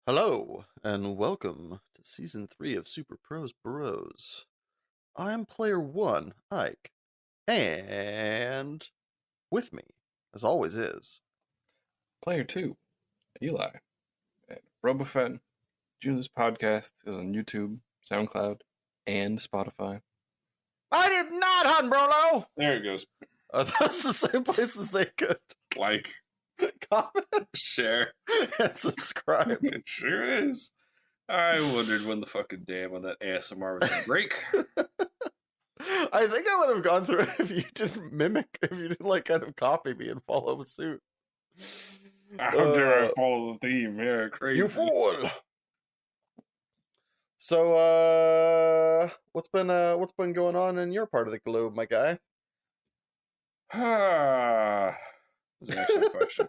Hello, and welcome to Season 3 of Super Pros Bros. I'm Player 1, Ike, and with me, as always, is... Player 2, Eli. And Robofet, doing this podcast is on YouTube, SoundCloud, and Spotify. I did not, Han Brolo! There it goes. Are those the same places they could Like, comment, share. and subscribe? It sure is. I wondered when the fucking damn on that ASMR was going to break. I think I would have gone through it if you didn't mimic, if you didn't, kind of copy me and follow suit. How dare I follow the theme? Yeah, crazy. You fool! So, what's been going on in your part of the globe, my guy? Ah, that's an excellent question.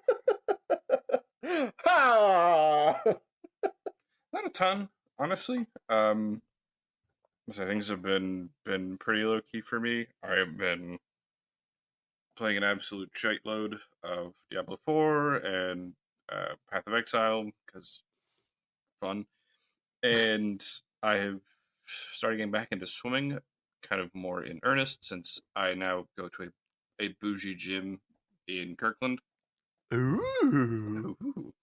Ha! Not a ton, honestly. So things have been pretty low key for me. I have been playing an absolute shitload of Diablo 4 and Path of Exile because fun. And I have started getting back into swimming kind of more in earnest since I now go to a bougie gym in Kirkland. Ooh. Ooh.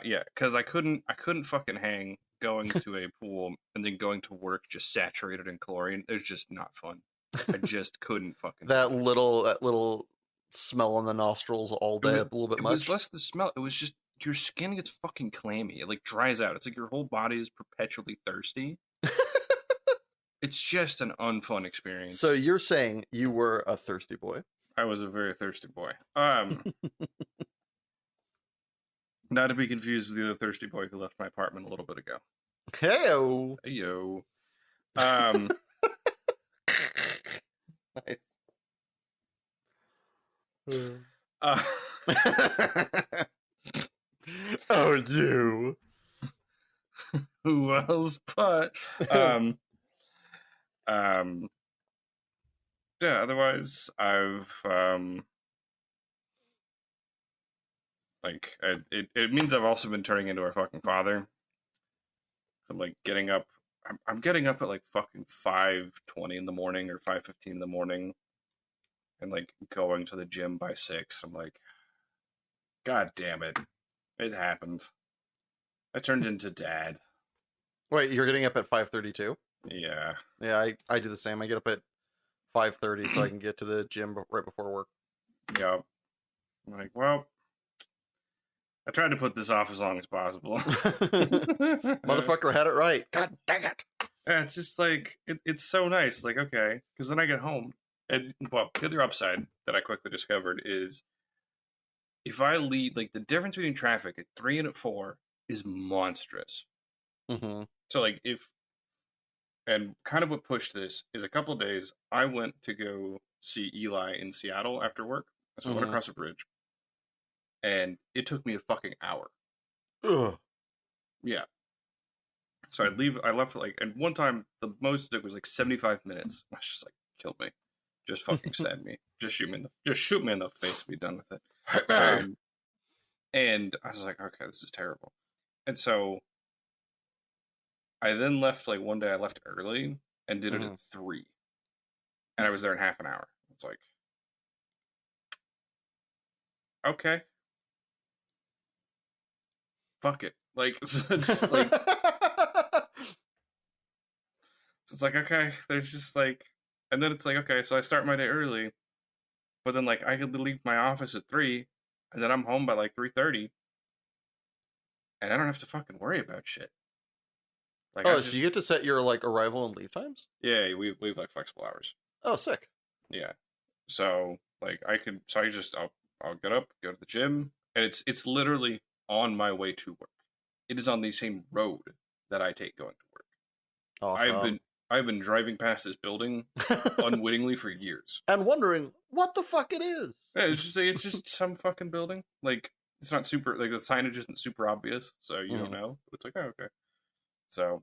Yeah, because I couldn't fucking hang going to a pool and then going to work just saturated in chlorine. It was just not fun. I just couldn't fucking. that little smell in the nostrils all day, a little bit It much. was less the smell. It was just your skin gets fucking clammy. It like dries out. It's like your whole body is perpetually thirsty. It's just an unfun experience. So you're saying you were a thirsty boy? I was a very thirsty boy. Not to be confused with the other thirsty boy who left my apartment a little bit ago. Heyo. Heyo. Nice. Oh, you. Who else but yeah, otherwise I've it means I've also been turning into a fucking father. I'm like getting up I'm getting up at like fucking 5:20 in the morning or 5:15 in the morning and like going to the gym by 6. I'm like, God damn it. It happened. I turned into dad. Wait, you're getting up at 5:32? Yeah. Yeah, I do the same. I get up at 5:30 so I can get to the gym right before work. Yep. I'm like, well, I tried to put this off as long as possible. Motherfucker had it right. God dang it. Yeah, it's just like, it's so nice. Like, okay. Because then I get home. And, well, the other upside that I quickly discovered is if I leave, like, the difference between traffic at 3 and at 4 is monstrous. Mm-hmm. So, like, and kind of what pushed this is a couple of days I went to go see Eli in Seattle after work. So I went across a bridge. And it took me a fucking hour. Ugh. Yeah. So I left like, and one time the most it took was like 75 minutes. I was just like, killed me. Just fucking stab me. Just shoot me in the face. Be done with it. And I was like, okay, this is terrible. And so I then left like one day. I left early and did it at 3, and I was there in half an hour. It's like, okay, fuck it. Like it's just like it's like, okay, there's just like, and then it's like, okay, so I start my day early, but then like I could leave my office at 3, and then I'm home by like 3:30, and I don't have to fucking worry about shit. Like, so you get to set your like arrival and leave times? Yeah, we have like flexible hours. Oh, sick. Yeah, so like I'll get up, go to the gym, and it's literally on my way to work. It is on the same road that I take going to work. Awesome. I've been driving past this building unwittingly for years and wondering what the fuck it is. Yeah, it's just some fucking building. Like it's not super, like the signage isn't super obvious, so you don't know. It's like, oh, okay. So,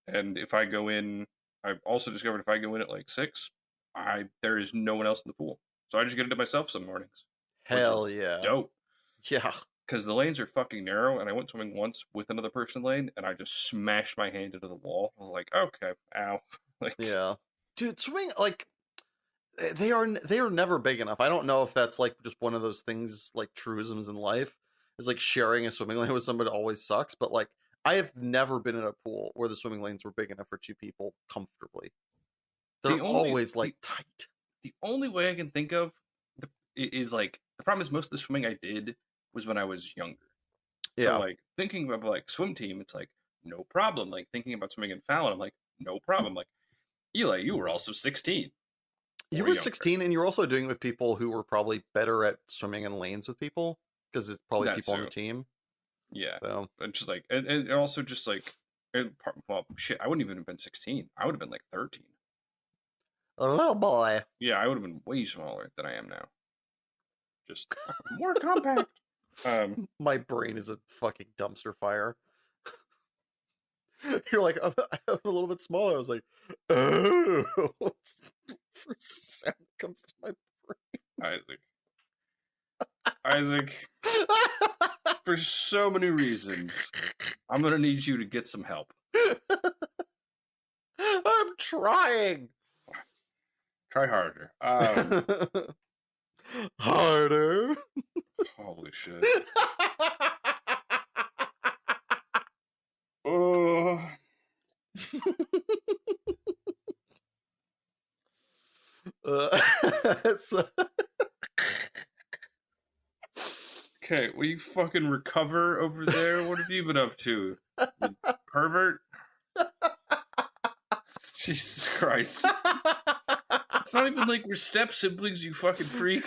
and if I go in, I've also discovered if I go in at like 6, there is no one else in the pool, so I just get it to myself some mornings. Hell yeah, dope. Yeah, because the lanes are fucking narrow, and I went swimming once with another person lane, and I just smashed my hand into the wall. I was like, okay, ow, like Yeah. Dude, swimming like they are never big enough. I don't know if that's like just one of those things like truisms in life. Is like sharing a swimming lane with somebody always sucks, but like I have never been in a pool where the swimming lanes were big enough for two people comfortably. They're the only always like the tight. the only way I can think of is like the problem is most of the swimming I did was when I was younger. So Yeah. like thinking about like swim team, it's like no problem. Like thinking about swimming in Fallon, I'm like no problem. Like Eli, you were also 16 You or were younger. 16 and you're also doing it with people who were probably better at swimming in lanes with people because it's probably That people on the too. team. Yeah, So, and just like and also just like well shit, I wouldn't even have been 16. I would have been like 13. a little boy. Yeah, I would have been way smaller than I am now. Just more compact. My brain is a fucking dumpster fire. You're like, I'm a little bit smaller. I was like, oh, for sound comes to my Isaac, Isaac, for so many reasons, I'm gonna need you to get some help. I'm trying. Try harder. Harder. Holy shit. Oh. uh, so- Okay, will you fucking recover over there? What have you been up to? You pervert? Jesus Christ. It's not even like we're step siblings, you fucking freak.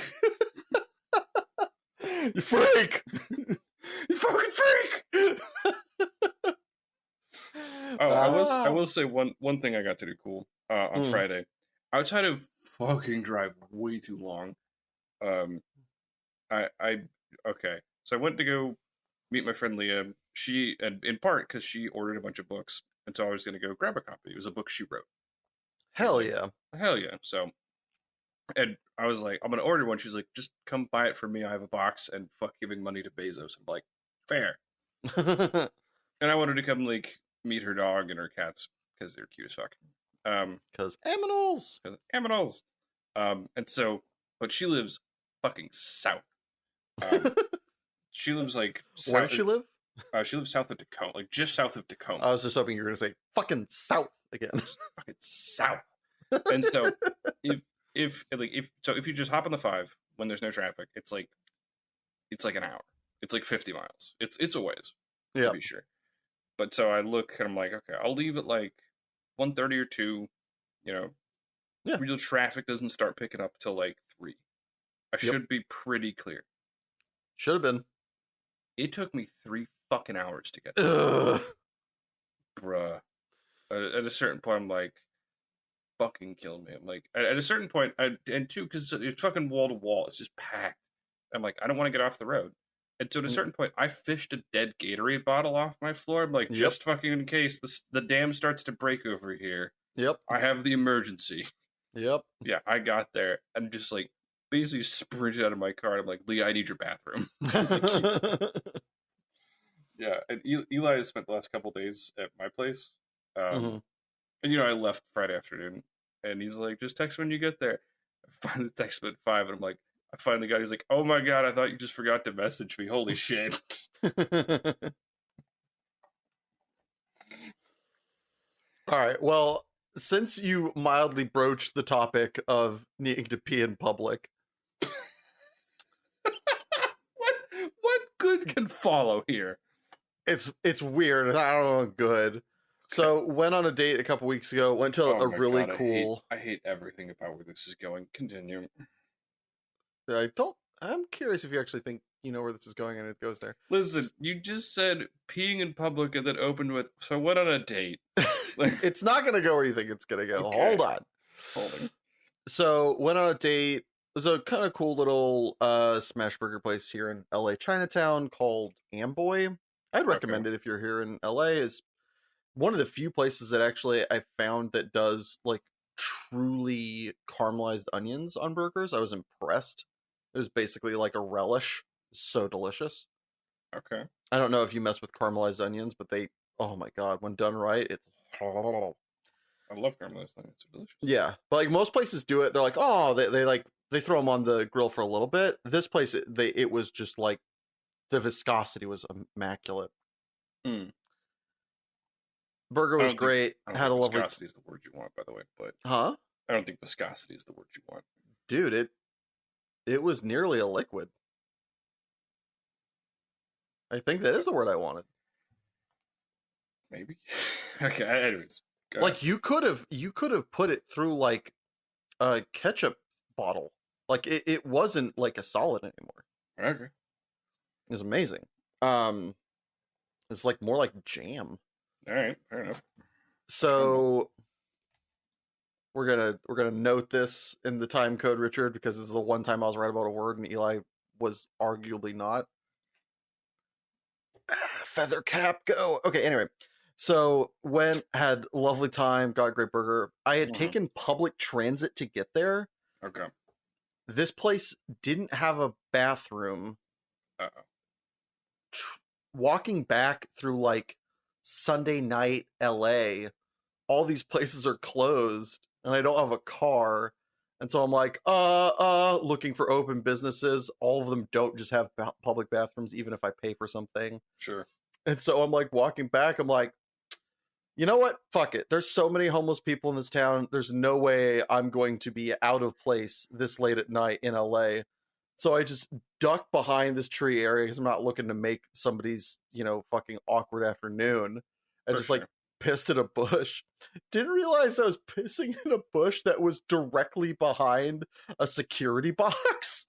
you freak. You fucking freak! Oh, I Ah. will say one thing I got to do cool on Mm. Friday. Outside of fucking drive way too long, um, I okay. So I went to go meet my friend Leah. She and in part because she ordered a bunch of books, and so I was gonna go grab a copy. It was a book she wrote. I was Hell like, yeah. hell yeah! So and I was like, I'm gonna order one. She's like, just come buy it for me. I have a box, and fuck giving money to Bezos. I'm like, fair. And I wanted to come like meet her dog and her cats because they're cute as fuck. Because aminals. Aminals. And so, but she lives fucking south. Um, she lives like Where south. does she live? She lives south of Tacoma, like just south of Tacoma, I was just hoping you were going to say fucking south again. just fucking south. And so, if if you just hop on the five when there's no traffic, it's like an hour. It's like 50 miles. It's a ways to Yeah. be sure. But so I look and I'm like, okay, I'll leave at like 1:30 or 2. You know, Yeah. real traffic doesn't start picking up till like 3. I Yep. should be pretty clear. Should have been. It took me 3 fucking hours to get there. Ugh. Bruh. At a certain point, I'm like, fucking kill me. I'm like, at a certain point, and two, because it's fucking wall to wall. It's just packed. I'm like, I don't want to get off the road. And so at a Mm. certain point, I fished a dead Gatorade bottle off my floor. I'm like, Yep. just fucking in case the dam starts to break over here, Yep. I have the emergency. Yep. Yeah, I got there and just like basically sprinted out of my car. And I'm like, Lee, I need your bathroom. Just like, yeah, and Eli has spent the last couple days at my place. Mhm. And I left Friday afternoon, and he's like, "Just text when you get there." I finally text him at 5, and I'm like, I finally got. He's like, "Oh my god, I thought you just forgot to message me. Holy shit!" All right. Well, since you mildly broached the topic of needing to pee in public, what good can follow here? it's weird. I don't know, good. So went on a date a couple weeks ago. Went to Oh a my really god, cool. I hate everything about where this is going. Continue. I don't. I'm curious if you actually think you know where this is going and it goes there. Listen, you just said peeing in public and then opened with, so I went on a date. Like, It's not gonna go where you think it's gonna go. okay, Hold on. holding. So went on a date. It was a kind of cool little smash burger place here in LA Chinatown called Amboy. I'd Okay. recommend it if you're here in LA. Is one of the few places that actually I found that does like truly caramelized onions on burgers. I was impressed. It was basically like a relish. So delicious. Okay. I don't know if you mess with caramelized onions, but they, oh my god, when done right, it's I love caramelized onions. They're delicious. yeah. But like most places do it, they're like, oh, they like they throw them on the grill for a little bit. This place, it was just like the viscosity was immaculate. Mm. Burger was great. I don't Had a think lovely, viscosity is the word you want, by the way. But huh, I don't think viscosity is the word you want. dude. It was nearly a liquid. I think that is But the word I wanted. maybe. Okay. Anyways, go ahead. Like you could have put it through like a ketchup bottle. Like it wasn't like a solid anymore. Okay. It was amazing. Um, it's like more like jam. All right. Fair enough. Caramel. So we're gonna note this in the time code, Richard, because this is the one time I was right about a word and Eli was arguably not. Feather cap, go. Okay, anyway. So went, had a lovely time, got a great burger. I had Mm-hmm. taken public transit to get there. Okay. This place didn't have a bathroom. Uh-oh. Walking back through like Sunday night LA, all these places are closed and I don't have a car. And so I'm like, looking for open businesses. All of them don't just have public bathrooms, even if I pay for something. Sure. And so I'm like walking back. I'm like, you know what? Fuck it. There's so many homeless people in this town. There's no way I'm going to be out of place this late at night in LA. So I just ducked behind this tree area because I'm not looking to make somebody's, fucking awkward afternoon. I For just like sure. pissed in a bush. Didn't realize I was pissing in a bush that was directly behind a security box.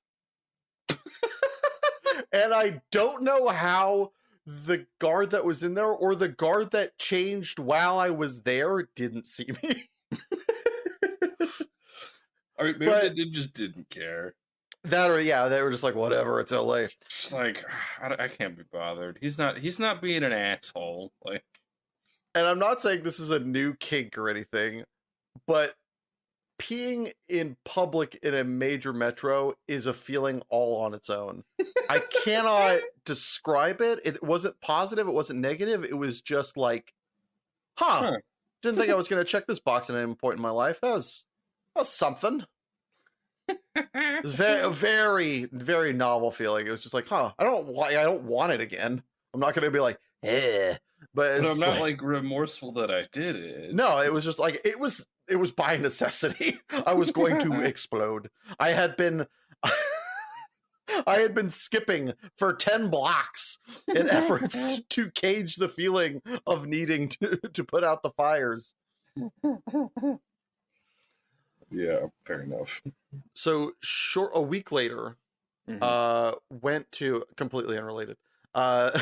And I don't know how the guard that was in there or the guard that changed while I was there didn't see me. I mean, maybe But just didn't care. that or yeah, they were just like, whatever, it's LA. Just like I can't be bothered. He's not. He's not being an asshole. Like, And I'm not saying this is a new kink or anything, but peeing in public in a major metro is a feeling all on its own. I cannot describe it. It wasn't positive, it wasn't negative. It was just like, huh, huh? didn't think I was going to check this box at any point in my life. That was something. It was very, very, very novel feeling. It was just like, huh, I don't want it again. I'm not going to be like, eh. But But it's I'm just not like, like remorseful that I did it. no, it was just like it was by necessity. I was going to explode. I had been I had been skipping for 10 blocks in efforts to cage the feeling of needing to put out the fires. Yeah, fair enough. So a week later, Mm-hmm. went to completely unrelated. Uh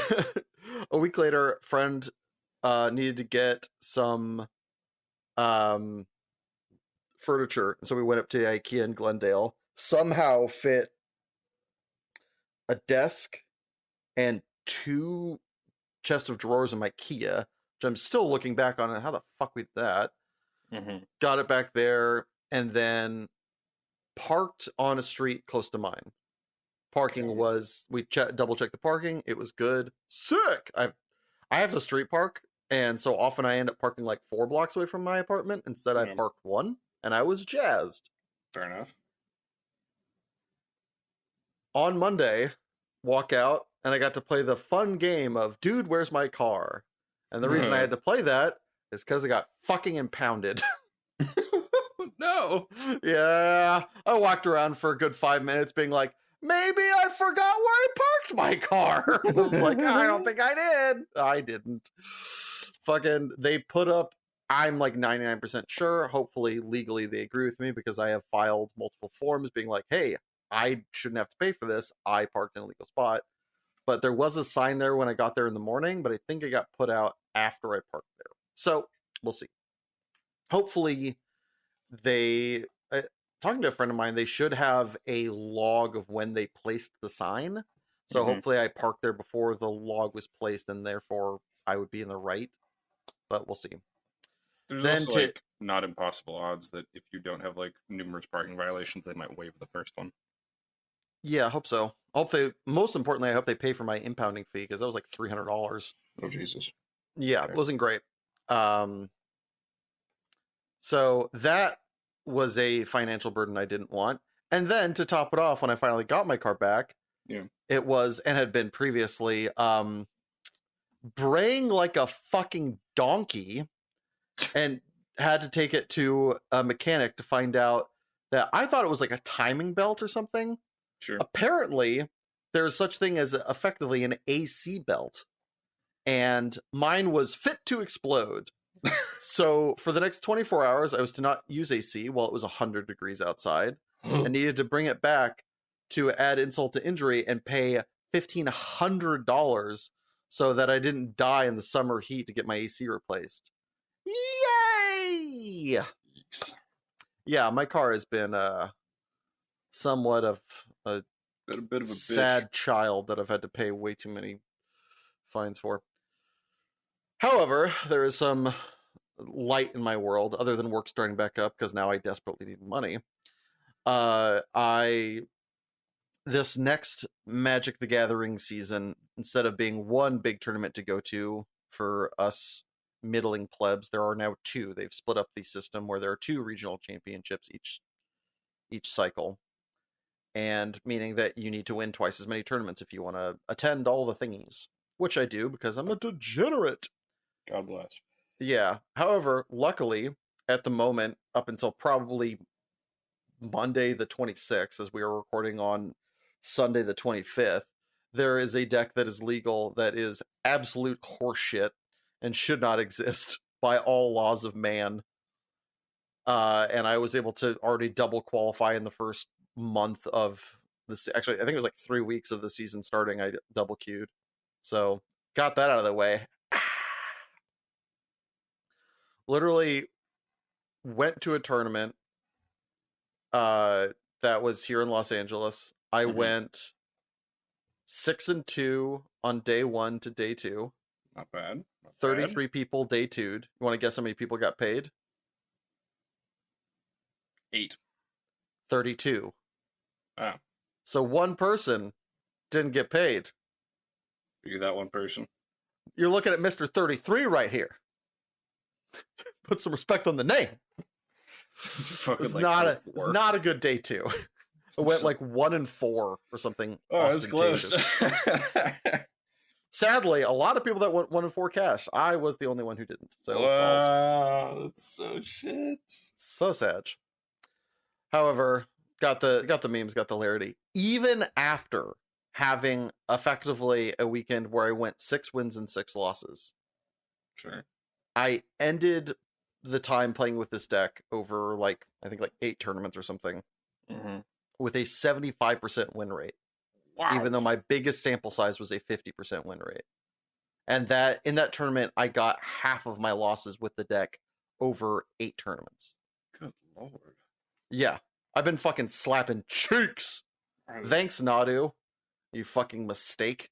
a week later, friend needed to get some um furniture. So we went up to the IKEA in Glendale, somehow fit a desk and two chest of drawers in my Kia, which I'm still looking back on it. How the fuck we did that? Mm-hmm. Got it back there and then parked on a street close to mine. Parking Okay. was, we double checked the parking. It was good. Sick. I have to street park. And so often I end up parking like 4 blocks away from my apartment. Instead, I Yeah, parked one and I was jazzed. fair enough. On Monday, walk out, and I got to play the fun game of Dude, Where's My Car? And the reason I had to play that is because I got fucking impounded. No. Yeah, I walked around for a good 5 minutes being like, maybe I forgot where I parked my car. I was like, I don't think I did. I didn't. Fucking, they put up, I'm like 99% sure, hopefully legally they agree with me because I have filed multiple forms being like, hey, I shouldn't have to pay for this. I parked in a legal spot. But there was a sign there when I got there in the morning, but I think it got put out after I parked there. So we'll see. Hopefully they, talking to a friend of mine, they should have a log of when they placed the sign. So Mm-hmm. hopefully I parked there before the log was placed and therefore I would be in the right. But we'll see. There's Then also like not impossible odds that if you don't have like numerous parking violations, they might waive the first one. Yeah, I hope so. I hope they. Most importantly, I hope they pay for my impounding fee because that was like $300. Oh Jesus. Yeah, it Okay. wasn't great. Um, so that was a financial burden I didn't want. And then to top it off, when I finally got my car back, Yeah. it was and had been previously braying like a fucking donkey, and had to take it to a mechanic to find out that I thought it was like a timing belt or something. Sure. Apparently, there's such thing as effectively an AC belt, and mine was fit to explode. So for the next 24 hours, I was to not use AC while it was 100 degrees outside, and needed to bring it back to add insult to injury and pay $1,500 so that I didn't die in the summer heat to get my AC replaced. Yay! Yeeks. Yeah, my car has been somewhat of a Been a bit of a bitch. sad child that I've had to pay way too many fines for. However, there is some light in my world other than work starting back up because now I desperately need money. I this next Magic the Gathering season, instead of being one big tournament to go to for us middling plebs, there are now two. They've split up the system where there are two regional championships each cycle, and meaning that you need to win twice as many tournaments if you want to attend all the thingies, which I do because I'm a degenerate. God bless. Yeah. However, luckily, at the moment, up until probably Monday the 26th, as we are recording on Sunday the 25th, there is a deck that is legal that is absolute horseshit and should not exist by all laws of man. And I was able to already double qualify in the first month of this. Actually, I think it was like 3 weeks of the season starting. I double queued, so got that out of the way. Literally went to a tournament that was here in Los Angeles. I Mhm. went 6-2 on day one to day two. Not bad. Not bad. 33 people day two'd. You want to guess how many people got paid? 8. 32. Ah, So one person didn't get paid. you're that one person. You're looking at Mr. 33 right here. Put some respect on the name. Fucking It's like it's 04. not a good day two. It went like 1-4 or something Oh, that's close. ostentatious. Sadly, a lot of people that went 1-4 cash. I was the only one who didn't. So balls. Wow, that's so shit. So sad. However, got the memes, got the hilarity. Even after having effectively a weekend where I went 6 wins and 6 losses, Sure. I ended the time playing with this deck over like I think like 8 tournaments or something Mm-hmm. with a 75% win rate, Wow. even though my biggest sample size was a 50% win rate. And that in that tournament, I got half of my losses with the deck over 8 tournaments. Good lord. Yeah, I've been fucking slapping cheeks. Thanks, Nadu. You fucking mistake.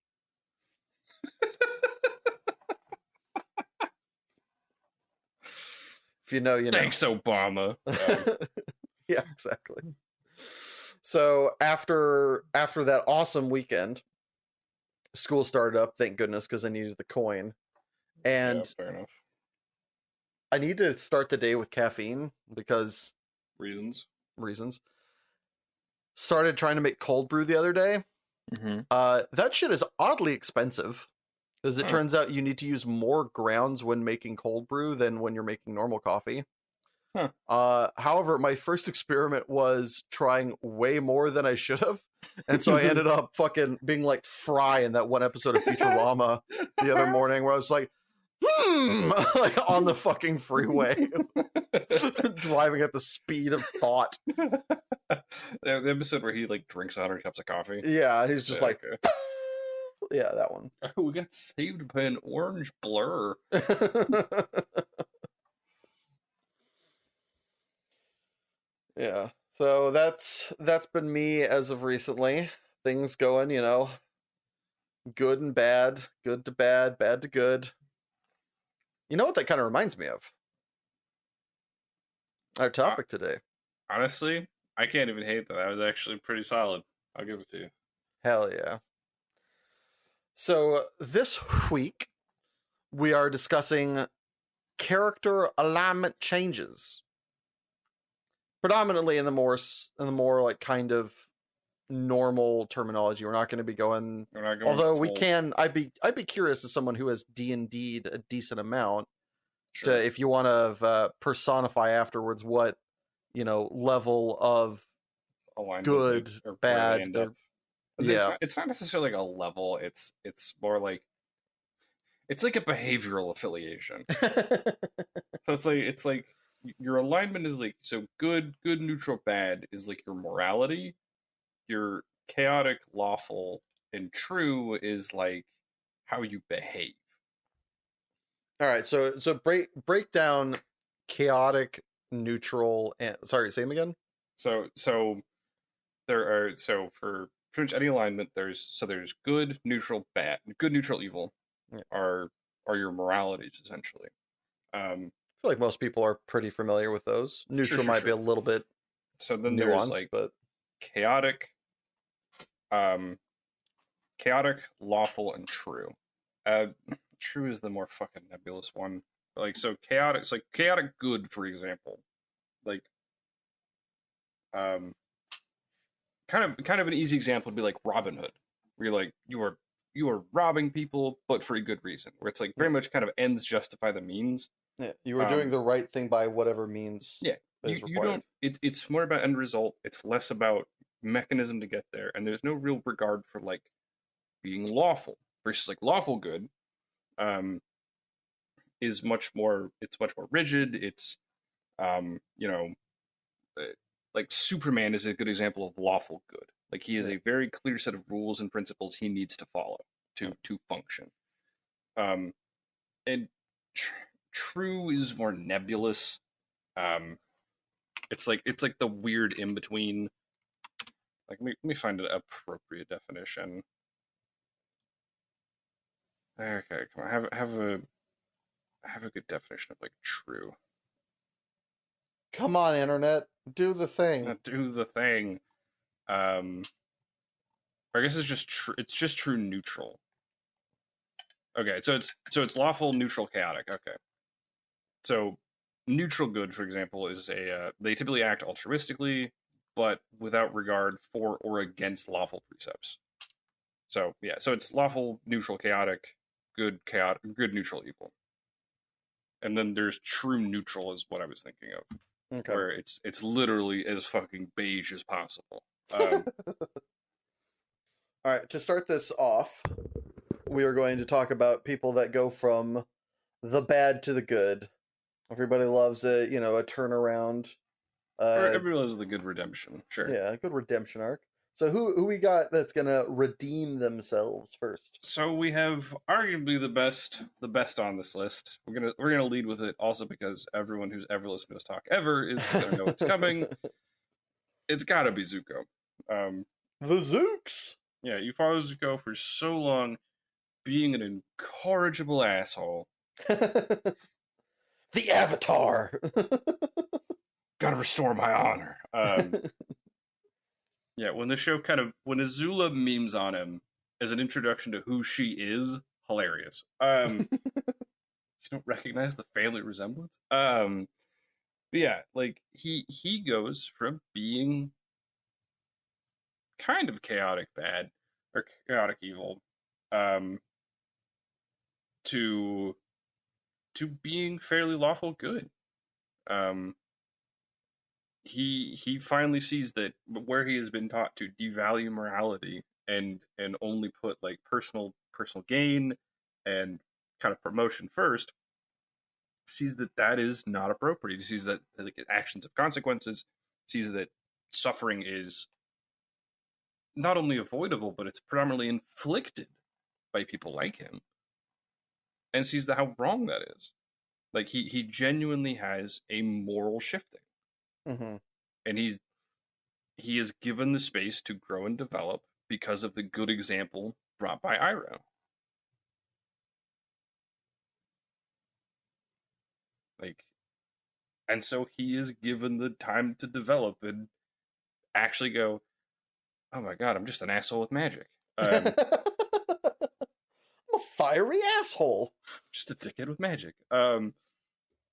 If you know, you know. Thanks, Obama. Yeah, exactly. So after that awesome weekend, school started up, thank goodness, because I needed the coin. And yeah, fair enough. I need to start the day with caffeine because Reasons. Started trying to make cold brew the other day. Mm-hmm. That shit is oddly expensive because it turns out you need to use more grounds when making cold brew than when you're making normal coffee. However, my first experiment was trying way more than I should have. And so I ended up fucking being like Fry in that one episode of Futurama the other morning where I was like, like on the fucking freeway, driving at the speed of thought. The episode where he like drinks 100 cups of coffee. Yeah, he's just like, okay. Yeah, that one. Oh, we got saved by an orange blur. Yeah, so that's been me as of recently. Things going, good and bad, good to bad, bad to good. You know what that kind of reminds me of? Our topic today. Honestly, I can't even hate that. That was actually pretty solid. I'll give it to you. Hell yeah. So this week we are discussing character alignment changes, predominantly in the more like kind of normal terminology. We're not going to be going. We're not going Although we full. can, I'd be curious as someone who has D&D'd a decent amount to Sure. if you want to personify afterwards what level of Alignment good, or where they bad. end up. They're It's yeah. not. It's not necessarily like a level. It's more like it's like a behavioral affiliation. So it's like your alignment is like so good, good, neutral, bad is like your morality. Your chaotic, lawful, and true is like how you behave. All right, so break down chaotic, neutral, and sorry, say them again. So there are so for pretty much any alignment there's good, neutral, bad. Good, neutral, evil Yeah. are are your moralities essentially. Um, I feel like most people are pretty familiar with those. sure, Neutral sure, might be a sure. little bit So then there's nuanced, like but chaotic, um, chaotic, lawful, and true. Uh, true is the more fucking nebulous one. Like so, chaotic. It's like chaotic good, for example. Like um, kind of an easy example would be like Robin Hood, where you're like you are robbing people, but for a good reason. Where it's like yeah, very much kind of ends justify the means. yeah, you are doing Um, the right thing by whatever means yeah, is you required. don't. It's more about end result. It's less about mechanism to get there, and there's no real regard for like being lawful versus like lawful good. Um, is much more. It's much more rigid. It's you know, uh, like Superman is a good example of lawful good. Like he has Yeah, a very clear set of rules and principles he needs to follow yeah. to function. Um, and tr- true is more nebulous. Um, it's like the weird in between. Like let me find an appropriate definition. Okay, come on, have a good definition of like true. Come on, internet, do the thing. Do the thing. Um, or I guess it's just true. It's just true neutral. Okay, so it's lawful, neutral, chaotic. Okay, so neutral good, for example, is a they typically act altruistically, but without regard for or against lawful precepts. So yeah, so it's lawful, neutral, chaotic, good, neutral, evil, and then there's true neutral is what I was thinking of, Okay. where it's literally as fucking beige as possible. All right, to start this off, we are going to talk about people that go from the bad to the good. Everybody loves a turnaround. Uh, Everyone loves the good redemption, sure. yeah, a good redemption arc. So who we got that's gonna redeem themselves first? So we have arguably the best on this list. We're gonna lead with it also because everyone who's ever listened to us talk ever is gonna know it's coming. It's gotta be Zuko. Um, The Zooks. yeah, you followed Zuko for so long, being an incorrigible asshole. The Avatar. Gotta restore my honor. Yeah, when the show when Azula memes on him as an introduction to who she is, hilarious. You don't recognize the family resemblance. But yeah, like he goes from being kind of chaotic bad or chaotic evil, um, to being fairly lawful good. Um, he finally sees that where he has been taught to devalue morality and only put like personal gain and kind of promotion first, sees that that is not appropriate. He sees that like actions have consequences. Sees that suffering is not only avoidable, but it's predominantly inflicted by people like him, and sees how wrong that is. Like he genuinely has a moral shifting, Hmm. and he is given the space to grow and develop because of the good example brought by Iroh. Like, and so he is given the time to develop and actually go, oh my god, I'm just an asshole with magic. I'm a fiery asshole. Just a dickhead with magic.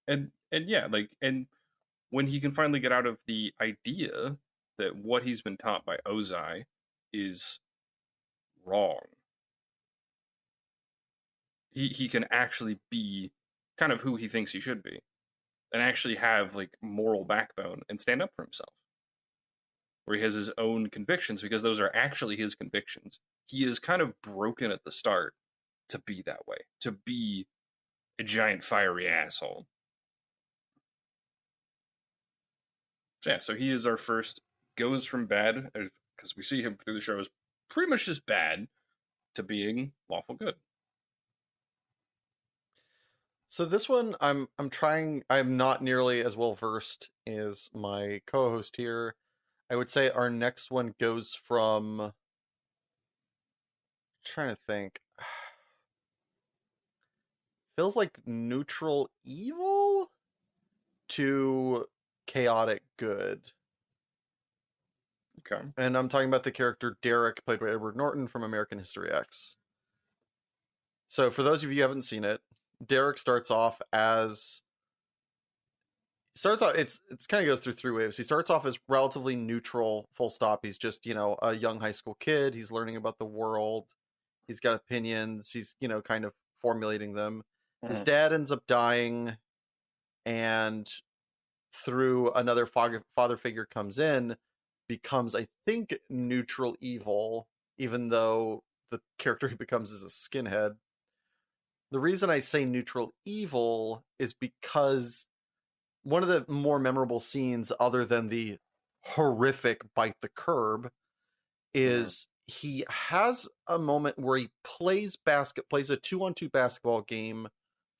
And yeah, like, and when he can finally get out of the idea that what he's been taught by Ozai is wrong, he can actually be kind of who he thinks he should be, and actually have like moral backbone and stand up for himself, where he has his own convictions because those are actually his convictions. He is kind of broken at the start to be that way, to be a giant fiery asshole. So yeah, so he is our first, goes from bad, because we see him through the show as pretty much just bad, to being lawful good. So this one, I'm trying. I'm not nearly as well versed as my co-host here. I would say our next one goes from, trying to think, feels like neutral evil to chaotic good. Okay. And I'm talking about the character Derek, played by Edward Norton from American History X. So for those of you who haven't seen it, Derek starts off, it's kind of goes through three waves. He starts off as relatively neutral, full stop. He's just, a young high school kid. He's learning about the world. He's got opinions. He's, kind of formulating them. His Mm-hmm. dad ends up dying, and through another father figure comes in, becomes, I think, neutral evil, even though the character he becomes is a skinhead. The reason I say neutral evil is because one of the more memorable scenes, other than the horrific bite the curb, Mm-hmm. is he has a moment where he plays a 2-on-2 basketball game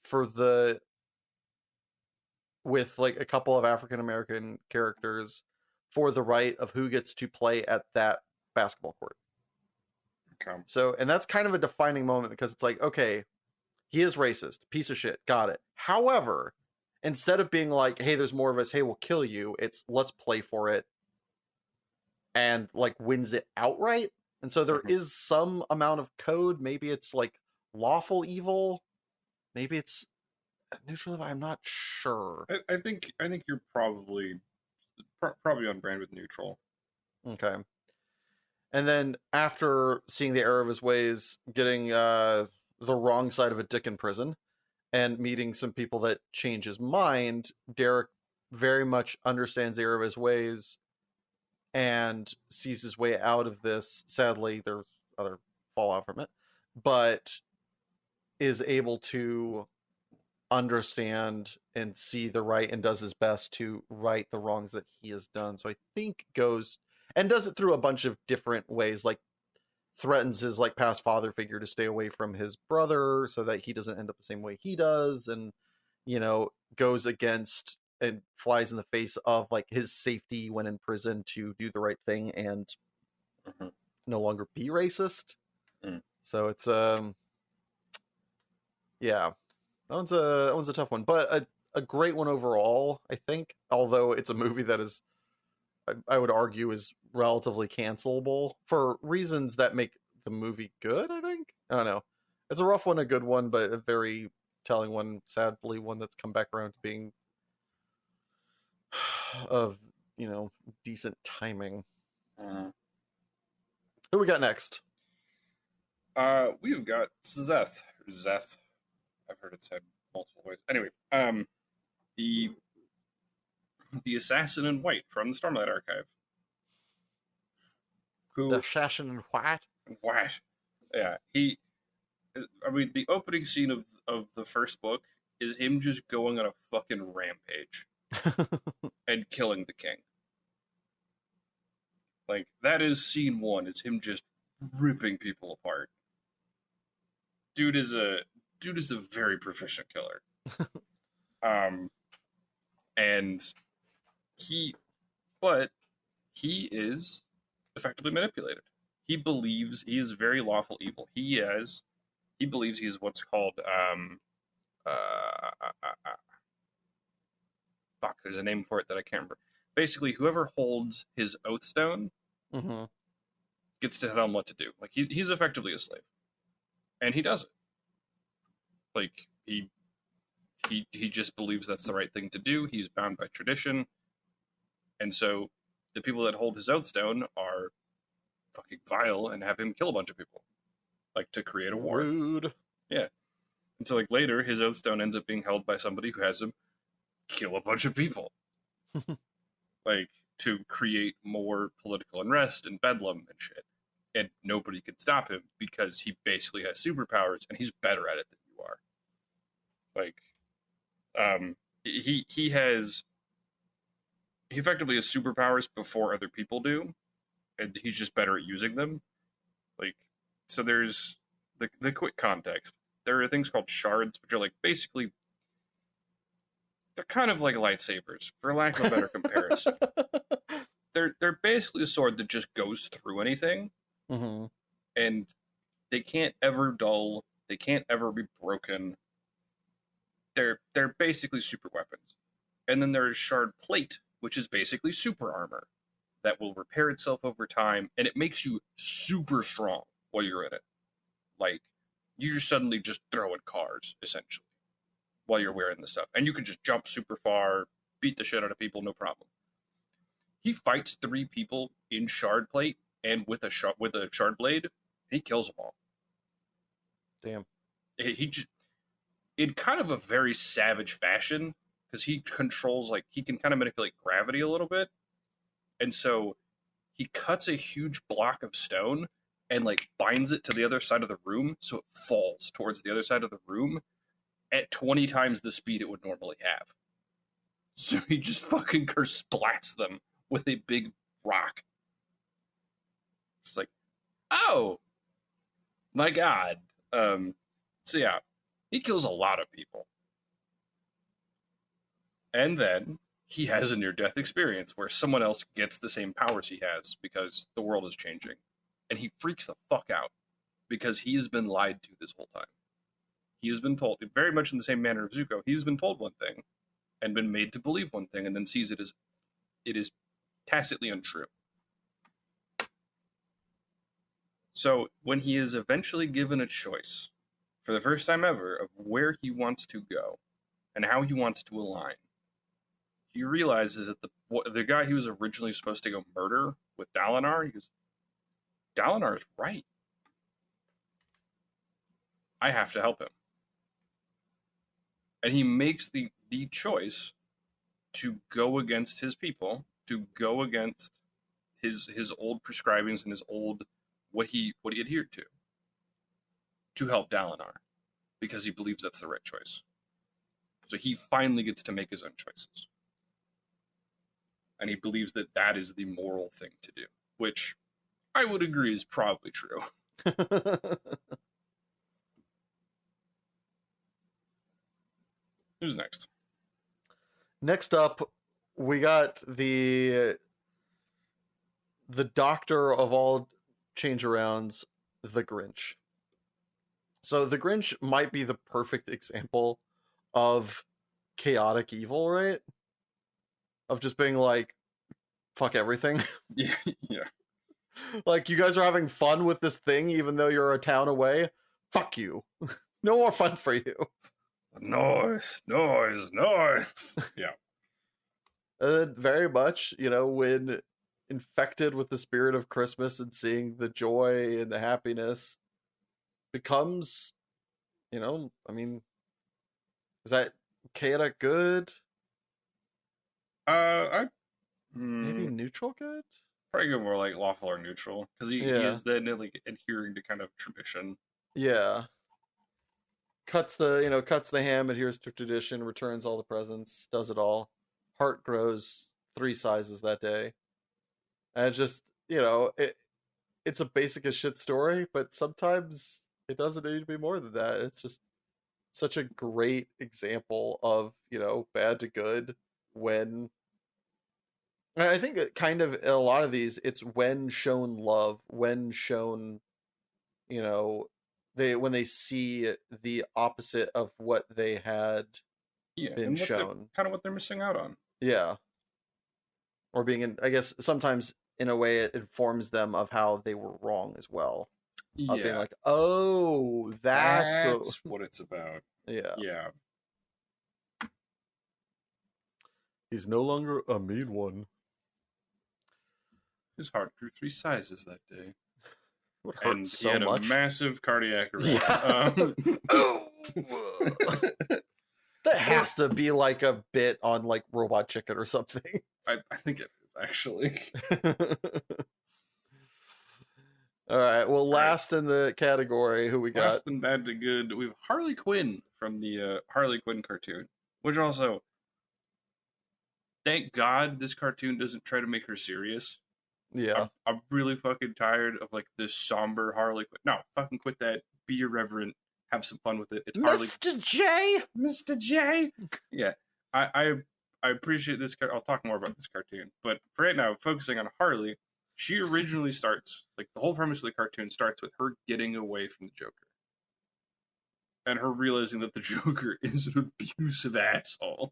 for the with like a couple of African American characters for the right of who gets to play at that basketball court. Okay. So, and that's kind of a defining moment because it's like, okay, he is racist, piece of shit, got it. However, instead of being like, hey, there's more of us, hey, we'll kill you, it's let's play for it, and like wins it outright. And so there Mm-hmm. is some amount of code. Maybe it's like lawful evil, maybe it's neutral evil. I'm not sure. I think you're probably on brand with neutral. Okay. And then after seeing the error of his ways, getting the wrong side of a dick in prison, and meeting some people that change his mind, Derek very much understands the error of his ways and sees his way out of this. Sadly, there's other fallout from it, but is able to understand and see the right and does his best to right the wrongs that he has done. So I think goes and does it through a bunch of different ways, like threatens his like past father figure to stay away from his brother so that he doesn't end up the same way he does, and goes against and flies in the face of like his safety when in prison to do the right thing and Mm-hmm. no longer be racist. Mm. So it's yeah, that one's a tough one, but a great one overall, I think. Although it's a movie that is, I would argue, is relatively cancelable for reasons that make the movie good. I think, I don't know. It's a rough one, a good one, but a very telling one. Sadly, one that's come back around to being of decent timing. Mm-hmm. Who we got next? We've got Zeth. I've heard it said multiple ways. Anyway, the the assassin in white from the Stormlight Archive, The who, Assassin in White. what? Yeah, he. I mean, the opening scene of the first book is him just going on a fucking rampage and killing the king. Like, that is scene one. It's him just ripping people apart. Dude is a dude is a very proficient killer. Um, and he, but he is effectively manipulated. He believes he is very lawful evil. He believes he is what's called uh, uh, uh, uh, fuck. There's a name for it that I can't remember. Basically, whoever holds his oath stone Mm-hmm. gets to tell him what to do. Like he's effectively a slave, and he does it. Like he just believes that's the right thing to do. He's bound by tradition, and so the people that hold his oath stone are fucking vile and have him kill a bunch of people, like to create a war. Rude. Yeah. And so like later, his oath stone ends up being held by somebody who has him kill a bunch of people, like to create more political unrest and bedlam and shit. And nobody can stop him because he basically has superpowers and he's better at it than you are. Like, he has he effectively has superpowers before other people do, and he's just better at using them. Like, so there's the quick context. There are things called shards, which are like basically they're kind of like lightsabers, for lack of a better comparison. They're basically a sword that just goes through anything, Mm-hmm. and they can't ever dull. They can't ever be broken. They're basically super weapons. And then there is shard plate, which is basically super armor that will repair itself over time, and it makes you super strong while you're in it. Like you suddenly just throwing cars essentially while you're wearing this stuff, and you can just jump super far, beat the shit out of people, no problem. He fights three people in shard plate and with a shard blade. He kills them all. Damn. He in kind of a very savage fashion because he controls like he can kind of manipulate gravity a little bit, and so he cuts a huge block of stone and like binds it to the other side of the room so it falls towards the other side of the room at 20 times the speed it would normally have. So he just fucking splats them with a big rock. It's like, oh my god. So yeah, he kills a lot of people. And then he has a near death experience where someone else gets the same powers he has because the world is changing. And he freaks the fuck out because he has been lied to this whole time. He has been told, very much in the same manner of Zuko, he's been told one thing and been made to believe one thing and then sees it is tacitly untrue. So when he is eventually given a choice, for the first time ever, of where he wants to go and how he wants to align, he realizes that the guy he was originally supposed to go murder with Dalinar, he goes, Dalinar is right. I have to help him. And he makes the choice to go against his people, to go against his old prescribings and his old what he adhered to help Dalinar because he believes that's the right choice. So he finally gets to make his own choices. And he believes that that is the moral thing to do, which I would agree is probably true. Who's next? Next up, we got the doctor of all change arounds, the Grinch. So the Grinch might be the perfect example of chaotic evil, right? Of just being like, fuck everything. Yeah, yeah. Like, you guys are having fun with this thing even though you're a town away. Fuck you. No more fun for you. Noise, noise, noise. Yeah. Very much, when infected with the spirit of Christmas and seeing the joy and the happiness becomes, I mean, is that chaotic good? I Maybe neutral good? probably go more like lawful or neutral because he Yeah. is then like adhering to kind of tradition. Yeah. Cuts the ham, adheres to tradition, returns all the presents, does it all. Heart grows 3 sizes that day. And just, it's a basic as shit story, but sometimes it doesn't need to be more than that. It's just such a great example of, bad to good when I think it kind of a lot of these it's when shown love, when shown, you know, when they see the opposite of what they had Yeah, been and what they're shown. kind of what they're missing out on. Yeah. Or being in, I guess sometimes in a way it informs them of how they were wrong as well. Of being Yeah, like, oh, that's the that's what it's about. yeah. Yeah, He's no longer a mean one. his heart grew 3 sizes that day, It would hurt and he so had a much. massive cardiac arrest. Yeah. Oh, that Or has to be like a bit on like Robot Chicken or something. I think it is actually. All right. Well, All right, last in the category, who we got? less than bad to good. We have Harley Quinn from the Harley Quinn cartoon, which also, thank God, this cartoon doesn't try to make her serious. Yeah. I'm really fucking tired of like this somber Harley Quinn. No, fucking quit that. Be irreverent. Have some fun with it. It's Harley, Mr. J. Mr. J. Yeah, I appreciate this. I'll talk more about this cartoon, but for right now, focusing on Harley, she originally starts like the whole premise of the cartoon starts with her getting away from the Joker and her realizing that the Joker is an abusive asshole.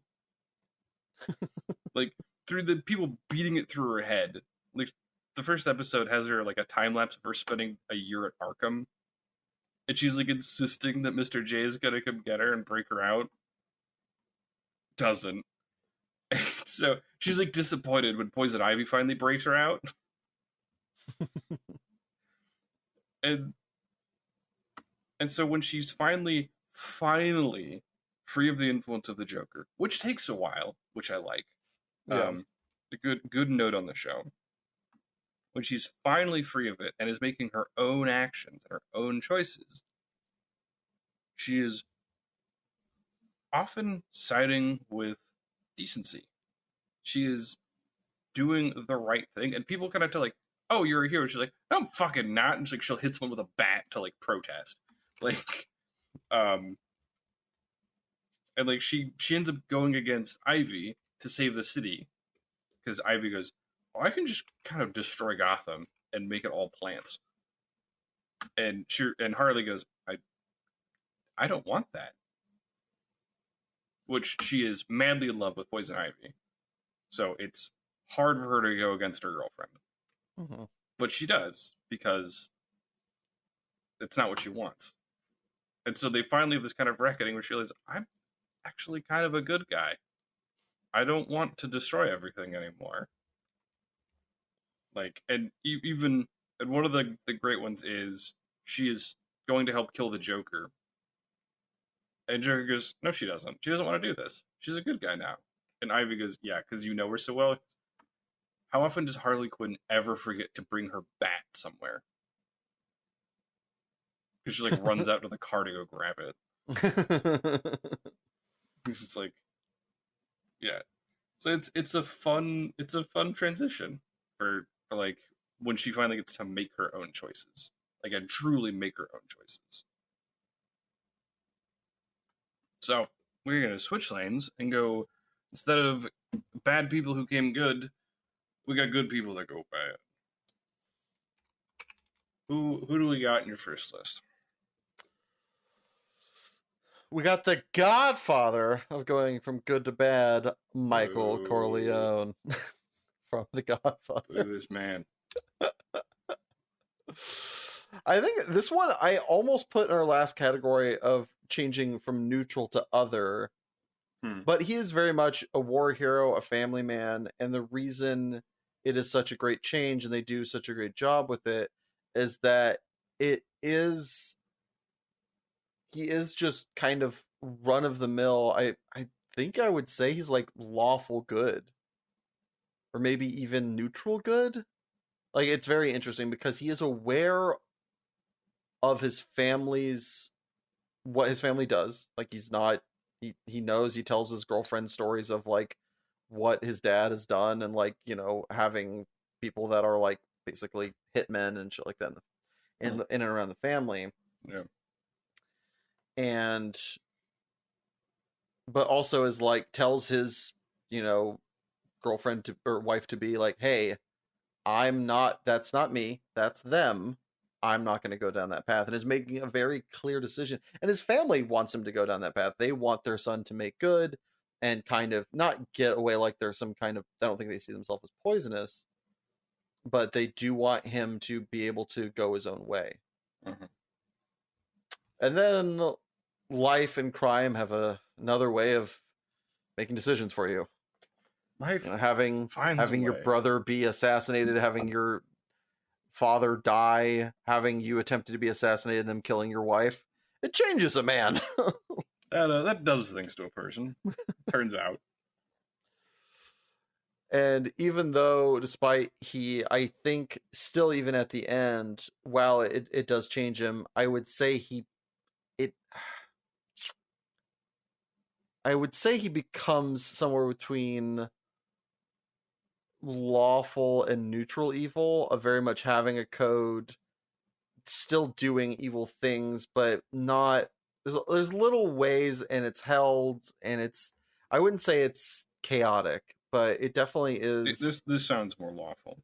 Like through the people beating it through her head. Like the first episode has her like a time lapse of her spending a year at Arkham, and she's like insisting that Mr. J is gonna come get her and break her out. Doesn't. So she's like disappointed when Poison Ivy finally breaks her out. and and so when she's finally free of the influence of the Joker, which takes a while, which I like. Yeah. A good note on the show. When she's finally free of it and is making her own actions and her own choices, she is often siding with decency. She is doing the right thing, and people kind of tell like, "Oh, you're a hero." She's like, "No, I'm fucking not." And she's like, she'll hit someone with a bat to like protest, like, um, and like she ends up going against Ivy to save the city because Ivy goes, "Oh, I can just kind of destroy Gotham and make it all plants," and Harley goes, I don't want that." Which she is madly in love with Poison Ivy, so it's hard for her to go against her girlfriend. Mm-hmm. But she does because it's not what she wants. And so they finally have this kind of reckoning where she realizes, I'm actually kind of a good guy. I don't want to destroy everything anymore. Like, and even, and one of the great ones is she is going to help kill the Joker. And Joker goes, no, she doesn't. She doesn't want to do this. She's a good guy now. And Ivy goes, yeah, because you know her so well. How often does Harley Quinn ever forget to bring her bat somewhere? Because she like runs out to the car to go grab it. It's just like, yeah. So it's a fun transition for like when she finally gets to make her own choices, like and truly make her own choices. So we're gonna switch lanes and go, instead of bad people who came good, we got good people that go bad. Who do we got in your first list? We got the godfather of going from good to bad, Michael Boo. Corleone from The Godfather. Look at this man. I think this one I almost put in our last category of changing from neutral to other, but he is very much a war hero, a family man, and the reason it is such a great change and they do such a great job with it is that it is he is just kind of run of the mill. I think I would say he's like lawful good or maybe even neutral good. Like it's very interesting because he is aware of his family's what his family does. Like he's not he knows, he tells his girlfriend stories of like what his dad has done and like, you know, having people that are like basically hitmen and shit like that in and around the family. Yeah. And but also is like tells his, you know, girlfriend to or wife to be like, hey, I'm not that's not me, that's them. I'm not going to go down that path, and is making a very clear decision. And his family wants him to go down that path. They want their son to make good and kind of not get away like there's some kind of, I don't think they see themselves as poisonous, but they do want him to be able to go his own way. Mm-hmm. And then life and crime have another way of making decisions for you. Life finds a Having your way. brother be assassinated, having your father die, having you attempted to be assassinated, and them killing your wife. It changes a man. That does things to a person. Turns out. And even though, despite I think still even at the end, while it does change him, it, I would say he becomes somewhere between lawful and neutral evil, of very much having a code, still doing evil things, but not. There's little ways, and it's held, and it's. I wouldn't say it's chaotic, but it definitely is. This sounds more lawful.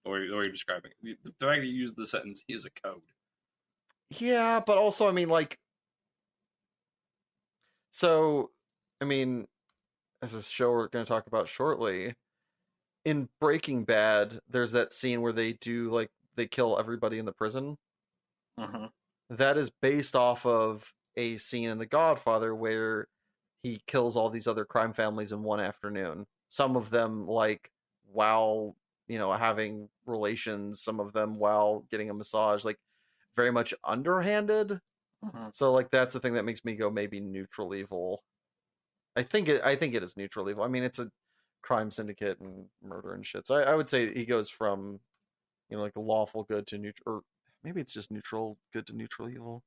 The way you're describing it. The fact that you use the sentence, he is a code. Yeah, but also, I mean, like, so, I mean, as a show we're going to talk about shortly, in Breaking Bad, there's that scene where they kill everybody in the prison. Uh-huh. That is based off of a scene in The Godfather where he kills all these other crime families in one afternoon. Some of them like while, having relations, some of them while getting a massage, like very much underhanded. Uh-huh. So like that's the thing that makes me go maybe neutral evil. I think it is neutral evil. I mean, it's a crime syndicate and murder and shit. So I would say he goes from, like lawful good to neutral, or maybe it's just neutral good to neutral evil.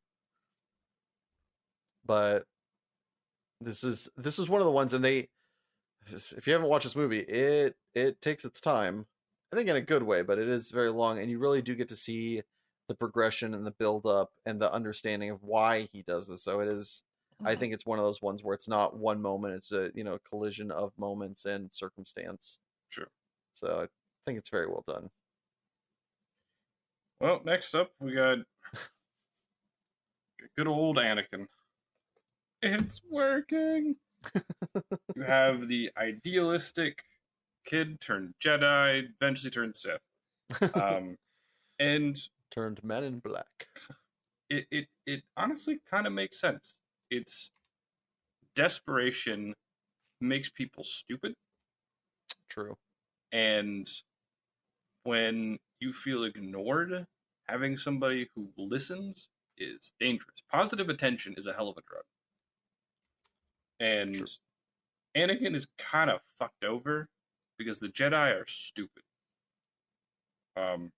But this is one of the ones, and if you haven't watched this movie, it takes its time. I think in a good way, but it is very long, and you really do get to see the progression and the build up and the understanding of why he does this. So it is. I Uh-huh. think it's one of those ones where it's not one moment; it's a collision of moments and circumstance. Sure. So I think it's very well done. Well, next up we got good old Anakin. It's working. You have the idealistic kid turned Jedi, eventually turned Sith. Um, and Turned Men in Black. it honestly kind of makes sense. It's desperation makes people stupid, True. and when you feel ignored, having somebody who listens is dangerous. Positive attention is a hell of a drug, and True. Anakin is kind of fucked over because the Jedi are stupid. Um,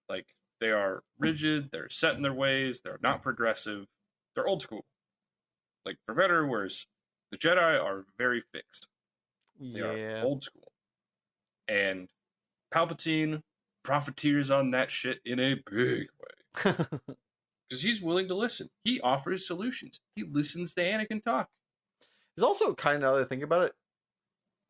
like they are rigid, they're set in their ways, they're not progressive, they're old school. Like for better or worse, the Jedi are very fixed. They are Yeah. old school, and Palpatine profiteers on that shit in a big way because he's willing to listen. He offers solutions. He listens to Anakin talk. He's also kind of, now that I think about it,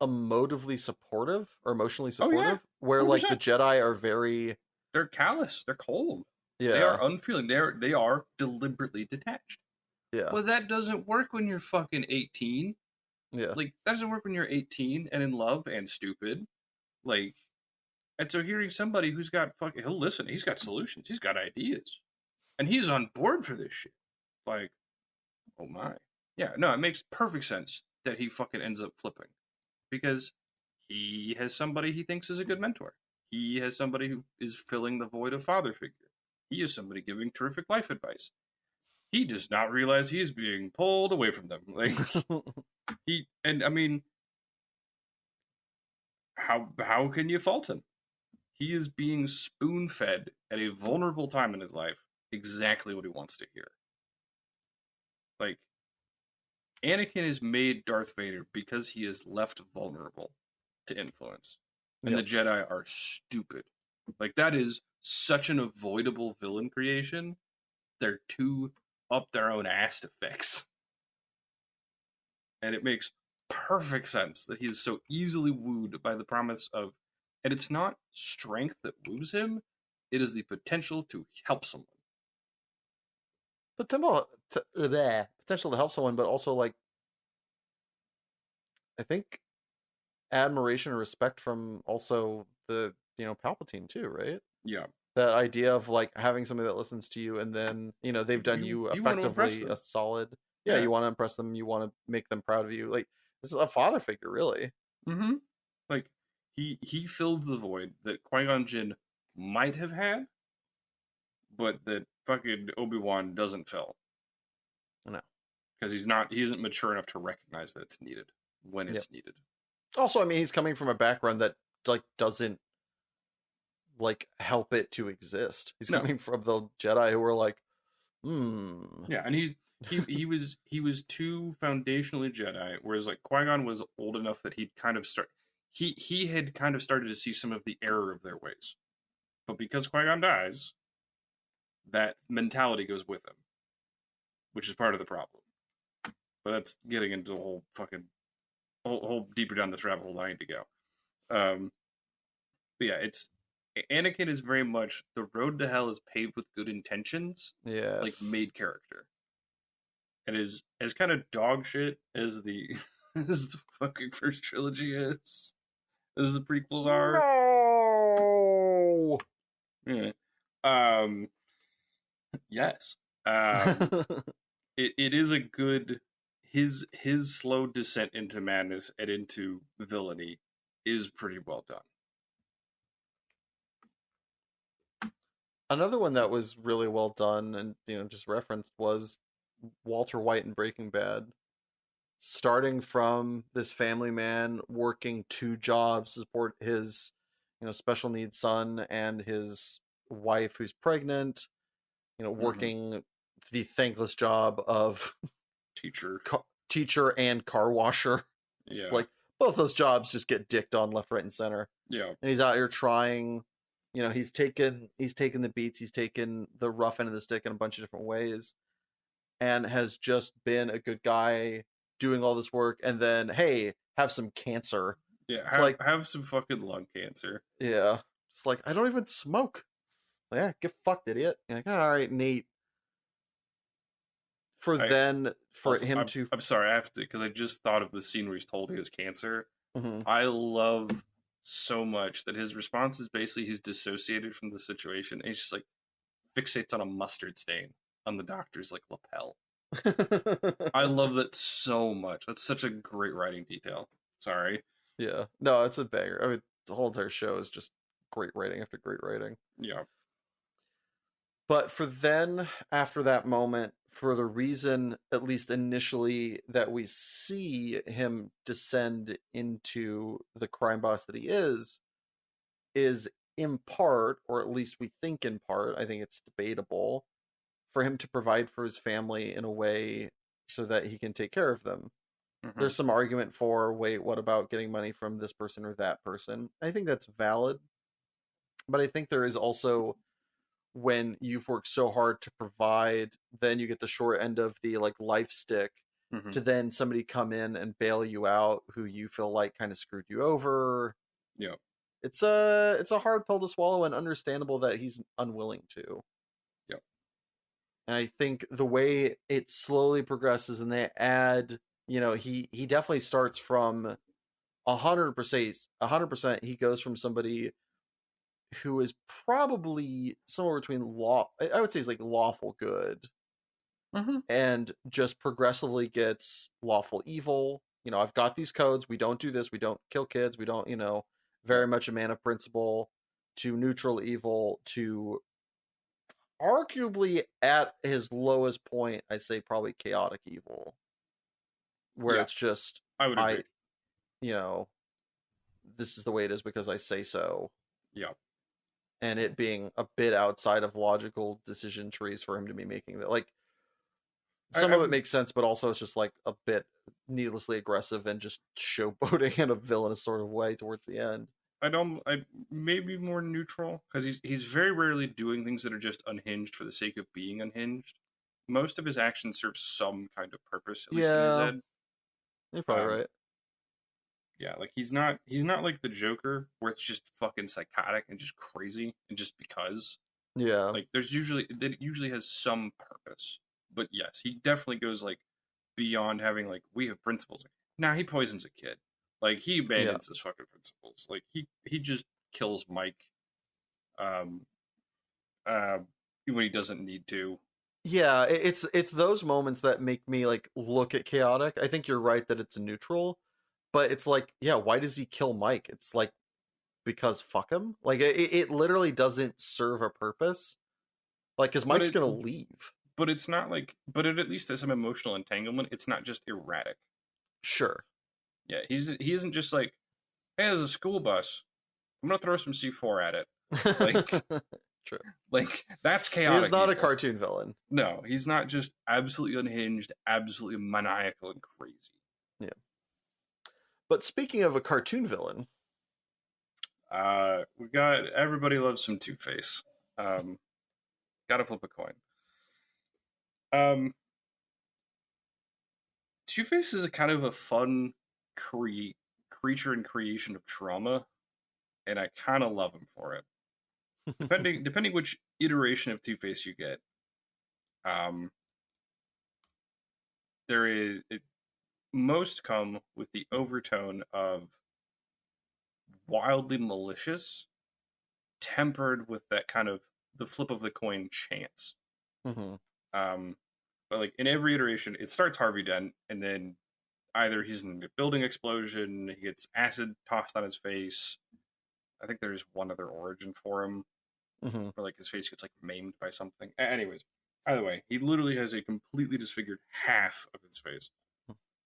emotively supportive or emotionally Oh yeah, supportive, where like the 100%. Jedi are very, They're callous. They're cold. They yeah, are unfeeling. They are deliberately detached. yeah, Well, that doesn't work when you're fucking 18. yeah. Like that doesn't work when you're 18 and in love and stupid. Like, and so hearing somebody who's got fucking, he'll listen. He's got solutions. He's got ideas, and he's on board for this shit. Like, oh my, yeah, no, it makes perfect sense that he fucking ends up flipping because he has somebody he thinks is a good mentor. He has somebody who is filling the void of father figure. He is somebody giving terrific life advice. He does not realize he's being pulled away from them. Like and I mean, how can you fault him? He is being spoon fed at a vulnerable time in his life exactly what he wants to hear. Like Anakin is made Darth Vader because he is left vulnerable to influence. And the Yep. Jedi are stupid. Like that is such an avoidable villain creation. They're too up their own ass to fix. And it makes perfect sense that he is so easily wooed by the promise of, and it's not strength that woos him, it is the potential to help someone. Potential to help someone, but also like I think admiration and respect from also the Palpatine too, right? Yeah, That idea of like having somebody that listens to you, and then they've done you you you want to impress effectively a them. solid. Yeah, Yeah. you want to impress them, you want to make them proud of you. Like, this is a father figure, really. Mm-hmm. Like he filled the void that Qui Gon Jinn might have had, but that fucking Obi Wan doesn't fill No. because he isn't mature enough to recognize that it's needed when Yeah. it's needed. Also, I mean, he's coming from a background that like doesn't like help it to exist. He's No, coming from the Jedi who were like, hmm. yeah, and he was too foundationally Jedi, whereas like Qui Gon was old enough that he'd kind of he had kind of started to see some of the error of their ways, but because Qui Gon dies, that mentality goes with him, which is part of the problem. But that's getting into a whole fucking whole deeper down this rabbit hole than I need to go. Um, but yeah, it's Anakin is very much the road to hell is paved with good intentions, like Yes. made character. It is as kind of dog shit as the as the fucking first trilogy is, as the prequels are. No. Yeah. Um. Yes. Um. It is a good his slow descent into madness and into villainy is pretty well done. Another one that was really well done and just referenced was Walter White in Breaking Bad. Starting from this family man working two jobs to support his special needs son and his wife who's pregnant, Mm-hmm. working the thankless job of Teacher. teacher and car washer. It's Yeah. like both those jobs just get dicked on left, right, and center. Yeah. And he's out here trying. He's taken the beats, he's taken the rough end of the stick in a bunch of different ways, and has just been a good guy doing all this work. And then, hey, have some cancer. Yeah. It's like, Have some fucking lung cancer. yeah, it's like I don't even smoke. Like, yeah, get fucked, idiot. You're like, all right, neat. I For also him to, I'm sorry, I have to because I just thought of the scene where he's told he has cancer. mhm. I love so much that his response is basically he's dissociated from the situation and he's just like fixates on a mustard stain on the doctor's like lapel. I love that so much. That's such a great writing detail. Sorry. Yeah, no, it's a banger. I mean, the whole entire show is just great writing after great writing. Yeah. But after that moment, for the reason, at least initially, that we see him descend into the crime boss that he is in part, or at least we think in part, I think it's debatable, for him to provide for his family in a way so that he can take care of them. Mm-hmm. There's some argument for, wait, what about getting money from this person or that person? I think that's valid, but I think there is also, when you've worked so hard to provide, then you get the short end of the like life stick Mm-hmm. to then somebody come in and bail you out who you feel like kind of screwed you over. Yeah. It's a hard pill to swallow, and understandable that he's unwilling to. Yeah. And I think the way it slowly progresses and they add, he definitely starts from 100%. He goes from somebody who is probably somewhere between I would say, is like lawful good, Mm-hmm. and just progressively gets lawful evil. I've got these codes. We don't do this. We don't kill kids. We don't, Yeah. very much a man of principle, to neutral evil, to arguably at his lowest point, I say probably chaotic evil, where Yeah. it's just, I would agree. I, you know, this is the way it is because I say so. Yeah. And it being a bit outside of logical decision trees for him to be making that. Like, some of it I'm makes sense, but also it's just like a bit needlessly aggressive and just showboating in a villainous sort of way towards the end. I maybe more neutral because he's very rarely doing things that are just unhinged for the sake of being unhinged. Most of his actions serve some kind of purpose, at least in his Yeah, head. you're probably Um, right. yeah, like he's not like the Joker where it's just fucking psychotic and just crazy and just because. Yeah, Like there's usually that it usually has some purpose. But yes, he definitely goes like beyond having like we have principles. Like, nah, he poisons a kid. Like he yeah, abandons his fucking principles. Like he just kills Mike um, uh, when he doesn't need to. Yeah, it's those moments that make me like look at chaotic. I think you're right that it's neutral, but it's like, yeah, why does he kill Mike? It's like because fuck him. Like it literally doesn't serve a purpose. Like, cause But Mike's it gonna leave. but it's not like but it at least has some emotional entanglement. It's not just erratic. Sure. Yeah, he isn't just like, hey, there's a school bus. I'm gonna throw some C4 at it. Like True. like that's He is chaotic not a evil. cartoon villain. No, he's not just absolutely unhinged, absolutely maniacal and crazy. Yeah. But speaking of a cartoon villain, We got everybody loves some Two Face. Um, gotta flip a coin. Um, Two Face is a kind of a fun creature and creation of trauma, and I kind of love him for it. Depending which iteration of Two Face you get, um, there is it, most come with the overtone of wildly malicious, tempered with that kind of the flip of the coin chance. mm-hmm. Um, but like in every iteration, it starts Harvey Dent, and then either he's in a building explosion, he gets acid tossed on his face. I think there's one other origin for him, Mm-hmm. where like his face gets like maimed by something. Anyways, either way, he literally has a completely disfigured half of his face.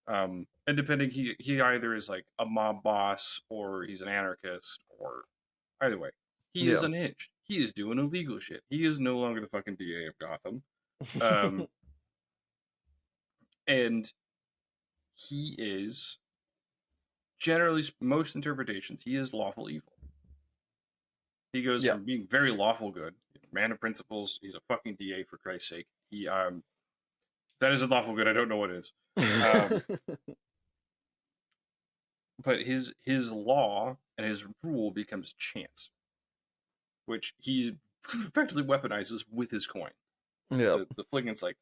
And depending, he either is like a mob boss or he's an anarchist, or either way, he is Yeah. unhinged. He is doing illegal shit. He is no longer the fucking DA of Gotham. Um, and he is generally most interpretations he is lawful evil. He goes Yeah. from being very lawful good, man of principles. He's a fucking DA for Christ's sake. He that isn't lawful good. I don't know what is. Um, but his law and his rule becomes chance, which he effectively weaponizes with his coin. Yep. The flicking's like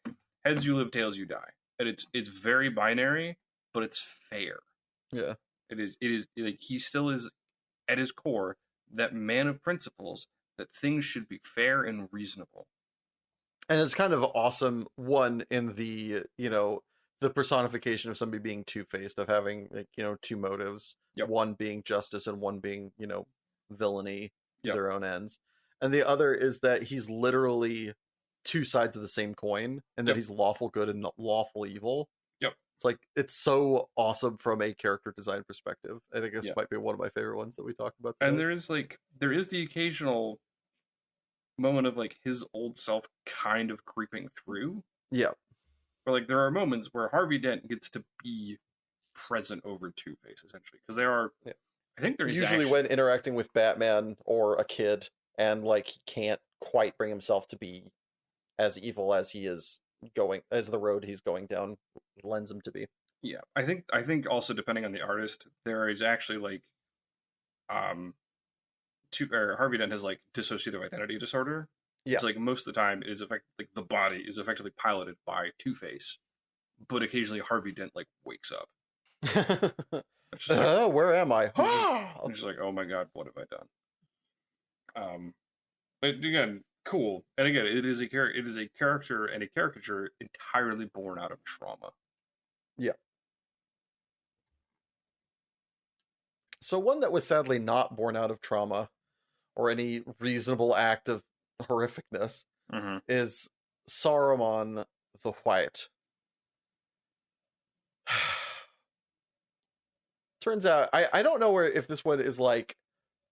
heads you live, tails you die, and it's very binary, but it's fair. Yeah. It is like he still is at his core that man of principles that things should be fair and reasonable. And it's kind of awesome one in the, the personification of somebody being two-faced, of having like, two motives, Yep. one being justice and one being, villainy to Yep. their own ends. And the other is that he's literally two sides of the same coin, and that Yep. he's lawful good and lawful evil. Yep. It's like it's so awesome from a character design perspective. I think this Yeah. might be one of my favorite ones that we talk about And today. there is the occasional moment of like his old self kind of creeping through. Yeah. Or like there are moments where Harvey Dent gets to be present over Two Face essentially because there are. Yeah. I think there is Usually when interacting with Batman or a kid, and like he can't quite bring himself to be as evil as he is going, as the road he's going down lends him to be. Yeah, I think also depending on the artist, there is actually like um Harvey Dent has like dissociative identity disorder. Yeah. So like most of the time it is like the body is effectively piloted by Two Face, but occasionally Harvey Dent like wakes up. It's just like Where am I? it's just like, oh my god, what have I done? But again, cool. And again, it is a character and a caricature entirely born out of trauma. Yeah. So one that was sadly not born out of trauma or any reasonable act of horrificness Mm-hmm. is Saruman the White. Turns out I don't know where if this one is like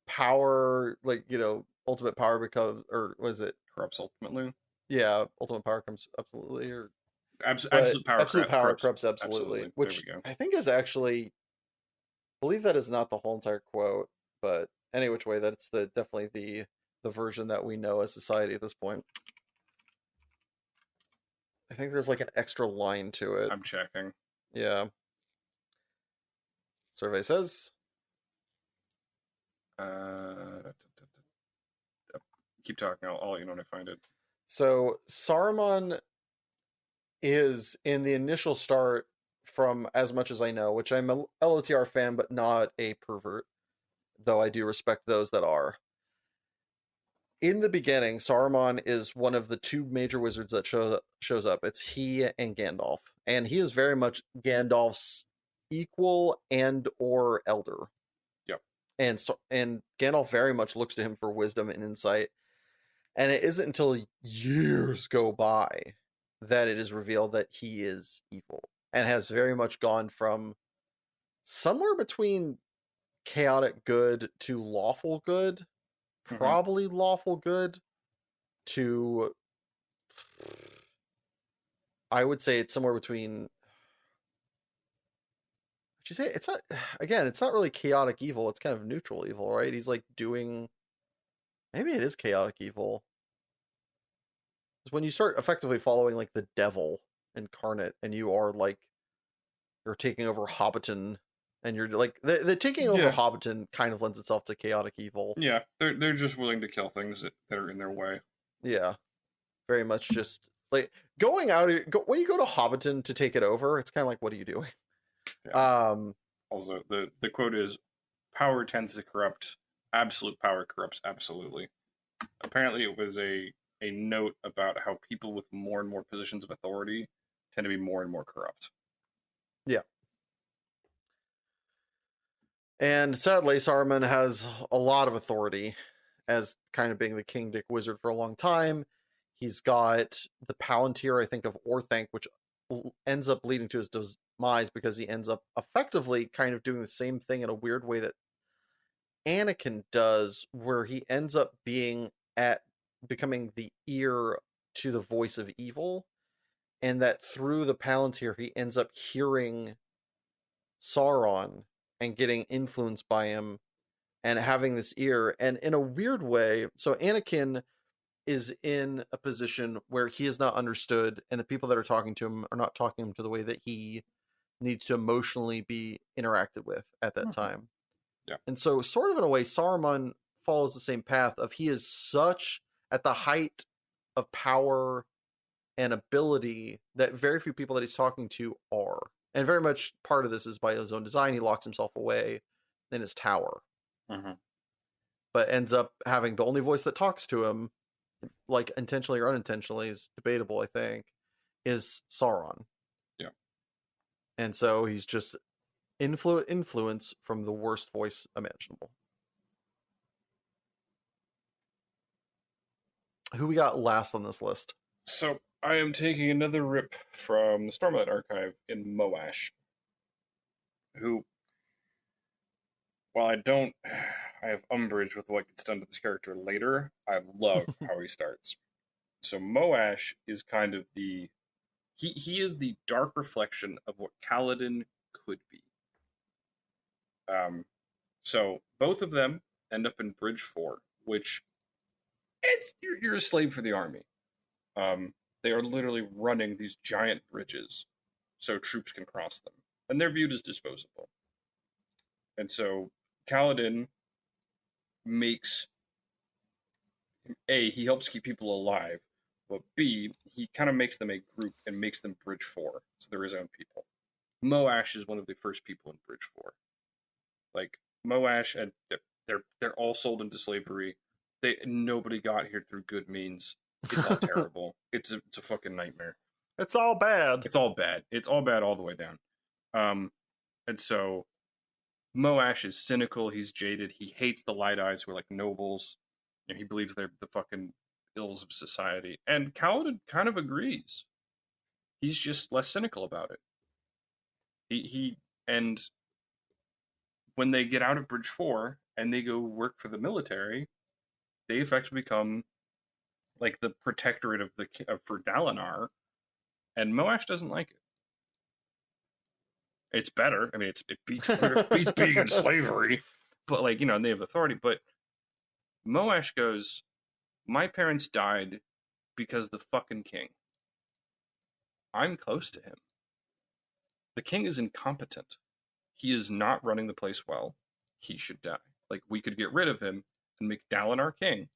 power, like ultimate power becomes, or was it, Corrupts ultimately. yeah, ultimate power comes absolutely, or but Absolute power absolute power corrupts. corrupts absolutely, Absolutely. There we which go. I think is actually, I believe that is not the whole entire quote, but any which way, that's definitely the version that we know as society at this point. I think there's like an extra line to it. I'm checking. Yeah. Survey says. Uh, keep talking. I'll let you know when I find it. So Saruman is in the initial start, from as much as I know, which I'm a LOTR fan, but not a pervert, though I do respect those that are. in the beginning, Saruman is one of the two major wizards that shows up. It's he and Gandalf, and he is very much Gandalf's equal and or elder. Yep. And Gandalf very much looks to him for wisdom and insight. And it isn't until years go by that it is revealed that he is evil and has very much gone from somewhere between chaotic good to lawful good, Hmm. probably lawful good, to I would say it's somewhere between. Would you say it's not? Again, it's not really chaotic evil. It's kind of neutral evil, right? He's like doing. Maybe it is chaotic evil. It's when you start effectively following like the devil incarnate, and you are like you're taking over Hobbiton, and you're like the taking over Yeah. Hobbiton kind of lends itself to chaotic evil. Yeah. They're just willing to kill things that are in their way. Yeah, very much just like going out. When you go to Hobbiton to take it over, it's kind of like, what are you doing? Yeah. Um, Also, the quote is, "Power tends to corrupt. Absolute power corrupts absolutely." Apparently, it was a note about how people with more and more positions of authority tend to be more and more corrupt. yeah. And sadly, Saruman has a lot of authority as kind of being the King Dick Wizard for a long time. He's got the Palantir, I think, of Orthanc, which ends up leading to his demise because he ends up effectively kind of doing the same thing in a weird way that Anakin does, where he ends up being at becoming the ear to the voice of evil, and that through the Palantir he ends up hearing Sauron and getting influenced by him and having this ear. And in a weird way, so Anakin is in a position where he is not understood, and the people that are talking to him are not talking to him to the way that he needs to emotionally be interacted with at that Mm-hmm. time. Yeah. And so, sort of in a way, Saruman follows the same path of he is such at the height of power and ability that very few people that he's talking to are. And very much part of this is by his own design. He locks himself away in his tower, Mm-hmm. but ends up having the only voice that talks to him, like intentionally or unintentionally, is debatable, I think, is Sauron. Yeah. And so he's just influence from the worst voice imaginable. Who we got last on this list? So I am taking another rip from the Stormlight Archive in Moash, who, while I don't, I have umbrage with what gets done to this character later. I love how he starts. So Moash is kind of he is the dark reflection of what Kaladin could be. Um, so both of them end up in Bridge 4, which it's you're a slave for the army. Um, they are literally running these giant bridges so troops can cross them, and they're viewed as disposable. And so Kaladin makes he helps keep people alive, but B, he kind of makes them a group and makes them Bridge 4, so they're his own people. Moash is one of the first people in Bridge 4. Like Moash, and they're all sold into slavery. Nobody got here through good means. It's all terrible. It's a fucking nightmare. It's all bad. It's all bad. It's all bad all the way down. Um, and so Moash is cynical. He's jaded. He hates the Light Eyes, who are like nobles. And he believes they're the fucking ills of society. And Kaladin kind of agrees. He's just less cynical about it. He and when they get out of Bridge 4 and they go work for the military, they effectively become like the protectorate for Dalinar, and Moash doesn't like it. It's better. I mean, it beats being in slavery, but like they have authority. But Moash goes, "My parents died because the fucking king. I'm close to him. The king is incompetent. He is not running the place well. He should die. Like we could get rid of him and make Dalinar king,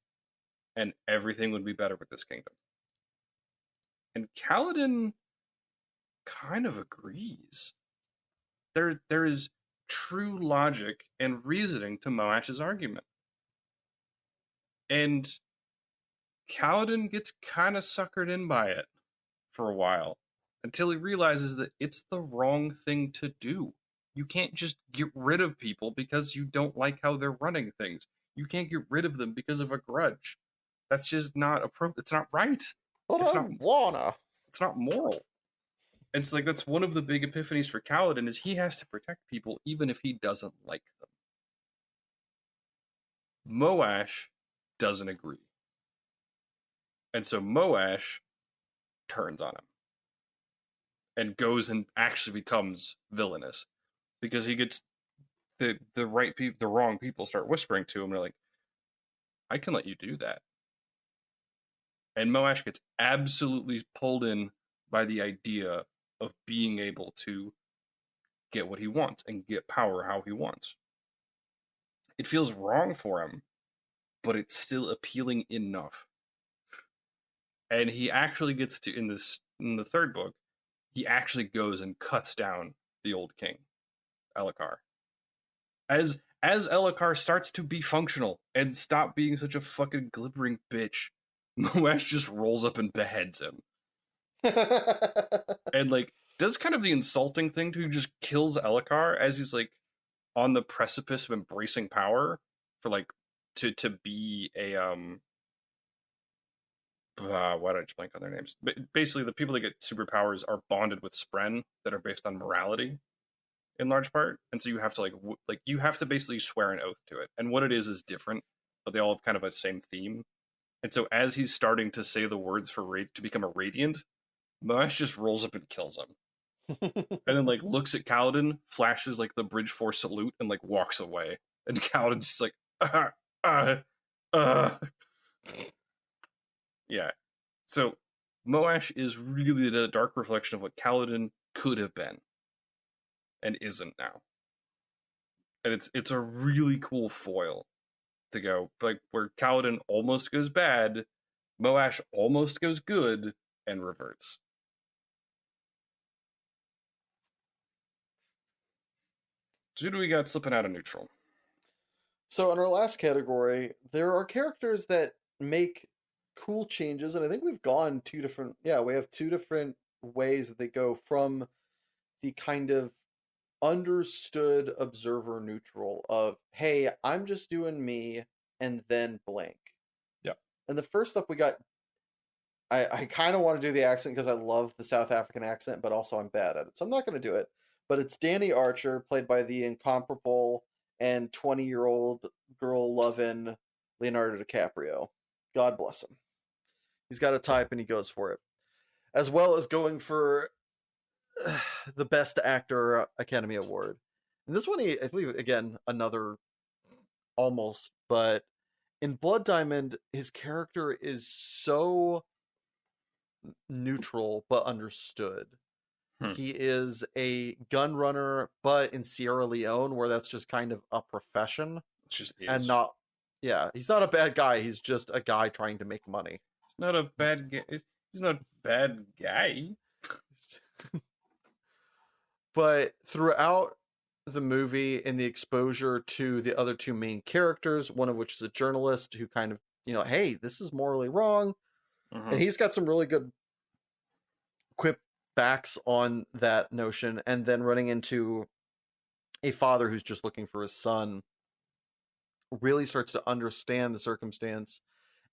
and everything would be better with this kingdom." And Kaladin kind of agrees. There is true logic and reasoning to Moash's argument. And Kaladin gets kind of suckered in by it for a while until he realizes that it's the wrong thing to do. You can't just get rid of people because you don't like how they're running things. You can't get rid of them because of a grudge. That's just not appropriate. It's not right. But It's I not. wanna. It's not moral. It's like that's one of the big epiphanies for Kaladin is he has to protect people even if he doesn't like them. Moash doesn't agree, and so Moash turns on him and goes and actually becomes villainous because he gets the right people, the wrong people start whispering to him. They're like, "I can let you do that," and Moash gets absolutely pulled in by the idea of being able to get what he wants and get power how he wants. It feels wrong for him, but it's still appealing enough. And he actually gets to in the third book, he actually goes and cuts down the old king, Elhokar. As Elhokar starts to be functional and stop being such a fucking glibbering bitch, Moash just rolls up and beheads him. And like does kind of the insulting thing to just kills Elhokar as he's like on the precipice of embracing power for like to be a why did I just blank on their names? But basically, the people that get superpowers are bonded with Spren that are based on morality in large part, and so you have to like you have to basically swear an oath to it. And what it is different, but they all have kind of a same theme. And so as he's starting to say the words for to become a radiant, Moash just rolls up and kills him, and then like looks at Kaladin, flashes like the Bridge Force salute, and like walks away. And Kaladin's just like, uh, uh. Yeah. So Moash is really the dark reflection of what Kaladin could have been and isn't now. And it's a really cool foil to go like where Kaladin almost goes bad, Moash almost goes good and reverts. So who do we got slipping out of neutral? So in our last category, there are characters that make cool changes, and I think we've gone two different. Yeah, we have two different ways that they go from the kind of understood observer neutral of, hey, I'm just doing me, and then blank. Yeah. And the first up, we got. I kind of want to do the accent because I love the South African accent, but also I'm bad at it, so I'm not going to do it. But it's Danny Archer, played by the incomparable and 20-year-old girl loving Leonardo DiCaprio. God bless him. He's got a type and he goes for it, as well as going for the Best Actor Academy Award. And this one, I believe, again, another almost, but in Blood Diamond, his character is so neutral but understood. Hmm. He is a gun runner, but in Sierra Leone, where that's just kind of a profession It just and is. not, yeah, he's not a bad guy. He's just a guy trying to make money. He's not a bad guy. He's not a bad guy. But throughout the movie and the exposure to the other two main characters, one of which is a journalist who kind of, hey, this is morally wrong. Mm-hmm. And he's got some really good quip backs on that notion. And then running into a father who's just looking for his son really starts to understand the circumstance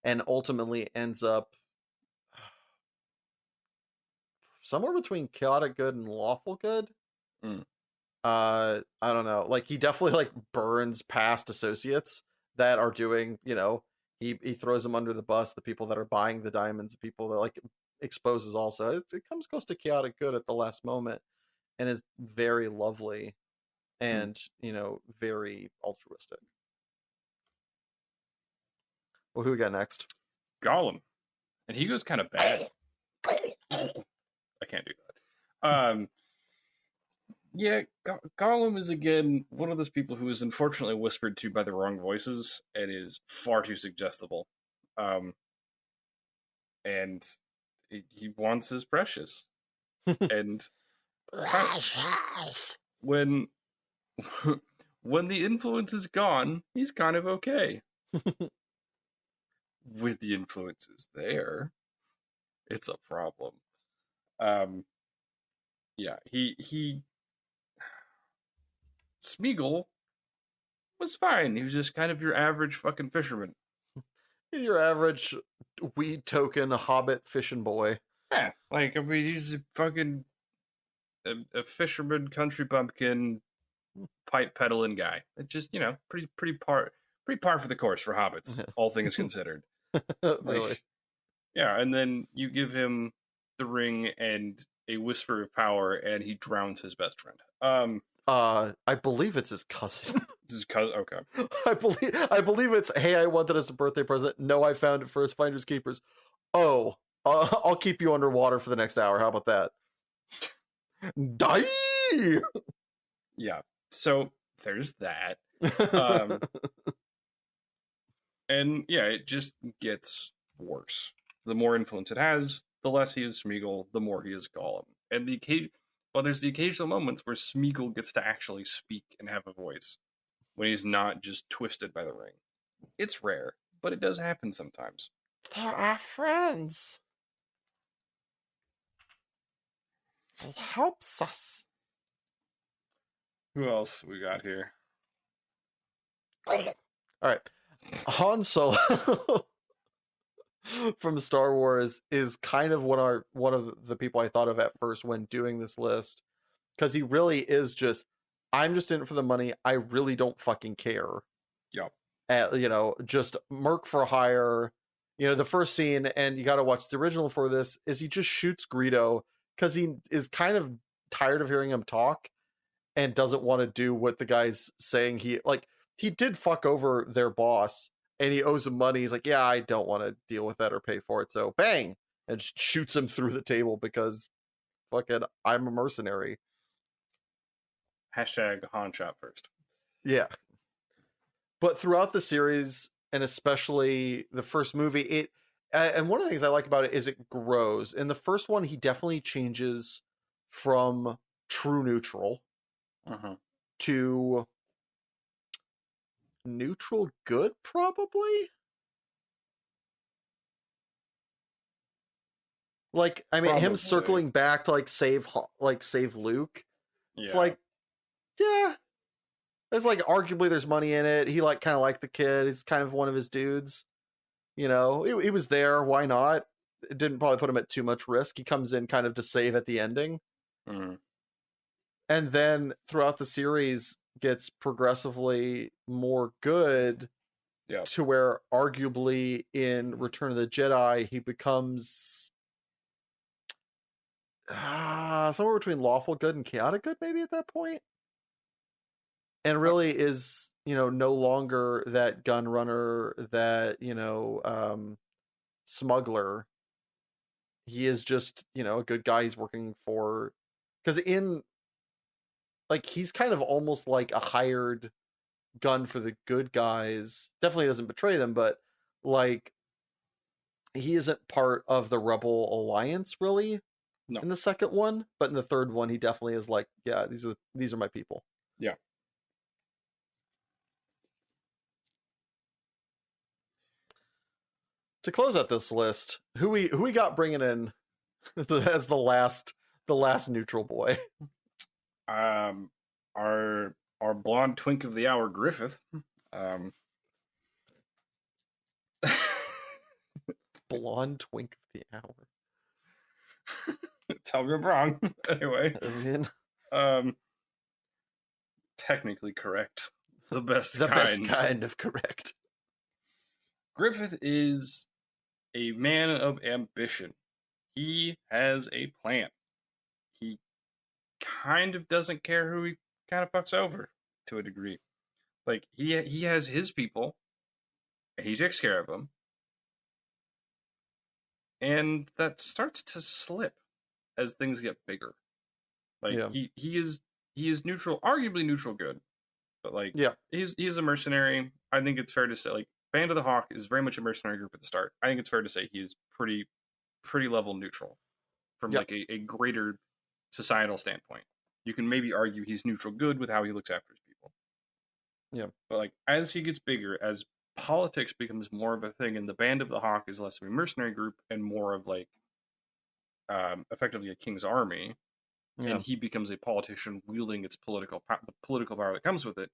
and ultimately ends up somewhere between chaotic good and lawful good. Mm. I don't know. Like he definitely like burns past associates that are doing, he throws them under the bus, the people that are buying the diamonds, the people that like exposes also. It comes close to chaotic good at the last moment and is very lovely Mm. and, very altruistic. Well, who we got next? Gollum, and he goes kind of bad. I can't do that. Yeah, Gollum is again one of those people who is unfortunately whispered to by the wrong voices and is far too suggestible. Um, and he wants his precious. And when when the influence is gone, he's kind of okay. with the influences there, it's a problem. Um, yeah, he Smeagol was fine. He was just kind of your average fucking fisherman. Your average weed token hobbit fishing boy. Yeah, like I mean, he's a fucking a fisherman, country bumpkin, pipe peddling guy. It just pretty par for the course for hobbits, all things considered. Really. Like yeah, and then you give him the ring and a whisper of power, and he drowns his best friend. I believe it's his cousin. This is cause okay. I believe it's, hey, I want that as a birthday present. No, I found it first. Finders keepers. Oh, I'll keep you underwater for the next hour. How about that? Die. Yeah. So there's that. Um, and yeah, it just gets worse. The more influence it has, the less he is Smeagol, the more he is Gollum. And there's the occasional moments where Smeagol gets to actually speak and have a voice when he's not just twisted by the ring. It's rare, but it does happen sometimes. There are friends. It helps us. Who else we got here? All right. Han Solo from Star Wars is kind of one of the people I thought of at first when doing this list, because he really is just, I'm just in it for the money. I really don't fucking care. Yep. Just merc for hire. The first scene, and you got to watch the original for this, is he just shoots Greedo because he is kind of tired of hearing him talk and doesn't want to do what the guy's saying. He did fuck over their boss and he owes him money. He's like, yeah, I don't want to deal with that or pay for it. So bang, and just shoots him through the table because fucking I'm a mercenary. Hashtag Han shot first. Yeah. But throughout the series, and especially the first movie, and one of the things I like about it is it grows. In the first one, he definitely changes from true neutral Uh-huh. to neutral good, probably. Like, I mean, him Probably. circling back to save Luke. It's Yeah. like, yeah, it's like arguably there's money in it. He kind of liked the kid. He's kind of one of his dudes. He was there. Why not? It didn't probably put him at too much risk. He comes in kind of to save at the ending, Mm-hmm. and then throughout the series gets progressively more good. Yeah. To where arguably in Return of the Jedi he becomes somewhere between lawful good and chaotic good, maybe at that point, and really is no longer that gun runner, that smuggler. He is just a good guy. He's working for, because he's kind of almost like a hired gun for the good guys. Definitely doesn't betray them, but like he isn't part of the Rebel Alliance really No. in the second one, but in the third one he definitely is like, yeah, these are my people. Yeah. To close out this list, who we got bringing in as the last neutral boy? Um, our blonde twink of the hour, Griffith. Um, Blonde twink of the hour. tell me I'm wrong. Anyway, I mean, um, technically correct. The best the best kind. kind of correct. Griffith is a man of ambition. He has a plan. He kind of doesn't care who he kind of fucks over to a degree. Like he has his people, and he takes care of them, and that starts to slip as things get bigger. Like Yeah. he is neutral, arguably neutral good, but like Yeah. he's a mercenary. I think it's fair to say like Band of the Hawk is very much a mercenary group at the start. I think it's fair to say he is pretty level neutral from Yeah. like a greater societal standpoint. You can maybe argue he's neutral good with how he looks after his people. Yeah. But like as he gets bigger, as politics becomes more of a thing, and the Band of the Hawk is less of a mercenary group and more of like effectively a king's army, and Yeah. he becomes a politician wielding the political power that comes with it.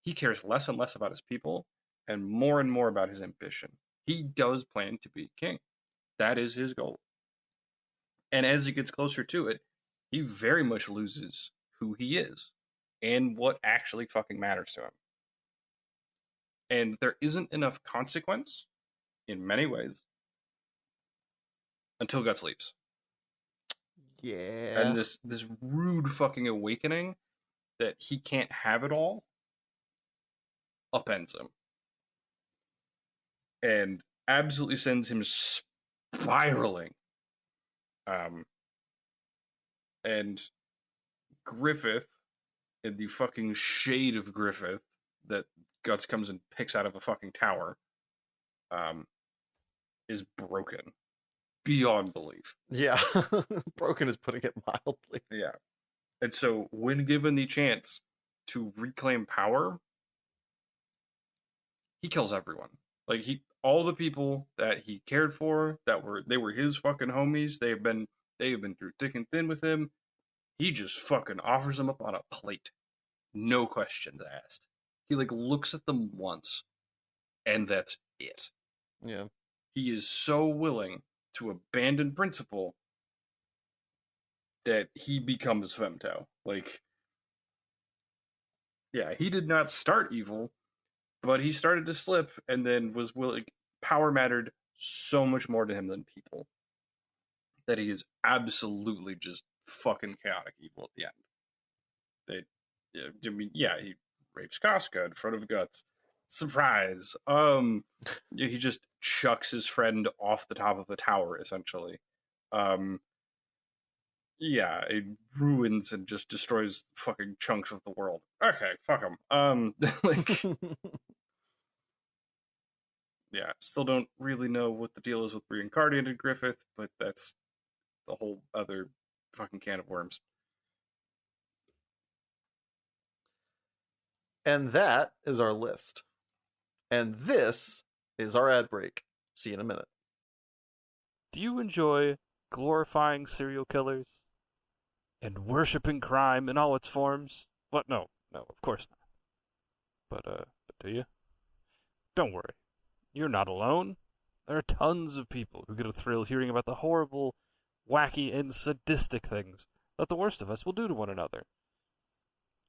He cares less and less about his people and more about his ambition. He does plan to be king. That is his goal. And as he gets closer to it, he very much loses who he is and what actually fucking matters to him. And there isn't enough consequence in many ways until Guts leaves. And Yeah. this rude fucking awakening that he can't have it all upends him and absolutely sends him spiraling. Um, and Griffith, in the fucking shade of Griffith that Guts comes and picks out of a fucking tower, um, is broken beyond belief. Yeah. Broken is putting it mildly. Yeah. And so, when given the chance to reclaim power, he kills everyone. Like all the people that he cared for, they were his fucking homies. They have been through thick and thin with him. He just fucking offers them up on a plate, no questions asked. He like looks at them once, and that's it. Yeah. He is so willing to abandon principle that he becomes Femto. Like, yeah, he did not start evil, but he started to slip, and then was willing. Power mattered so much more to him than people that he is absolutely just fucking chaotic evil at the end. I mean, yeah, he rapes Casca in front of Guts. Surprise. Yeah, he just chucks his friend off the top of a tower, essentially. Um, yeah, it ruins and just destroys fucking chunks of the world. Okay, fuck him. Like, yeah, still don't really know what the deal is with reincarnated Griffith, but that's the whole other fucking can of worms. And that is our list. And this is our ad break. See you in a minute. Do you enjoy glorifying serial killers and worshiping crime in all its forms? What? No, of course not. But do you? Don't worry. You're not alone. There are tons of people who get a thrill hearing about the horrible, wacky, and sadistic things that the worst of us will do to one another.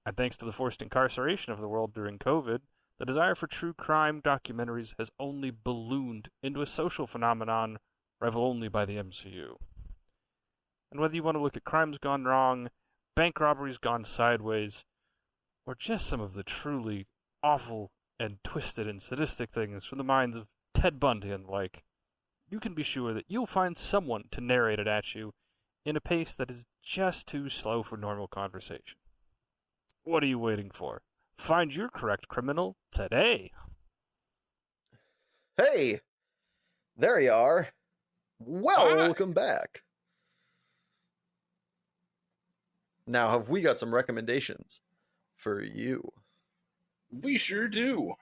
And thanks to the forced incarceration of the world during COVID, the desire for true crime documentaries has only ballooned into a social phenomenon rivaled only by the MCU. And whether you want to look at crimes gone wrong, bank robberies gone sideways, or just some of the truly awful and twisted and sadistic things from the minds of Ted Bundy and like, you can be sure that you'll find someone to narrate it at you in a pace that is just too slow for normal conversation. What are you waiting for? Find your correct criminal today. Hey, there you are. Hi. Welcome back. Now, have we got some recommendations for you? We sure do.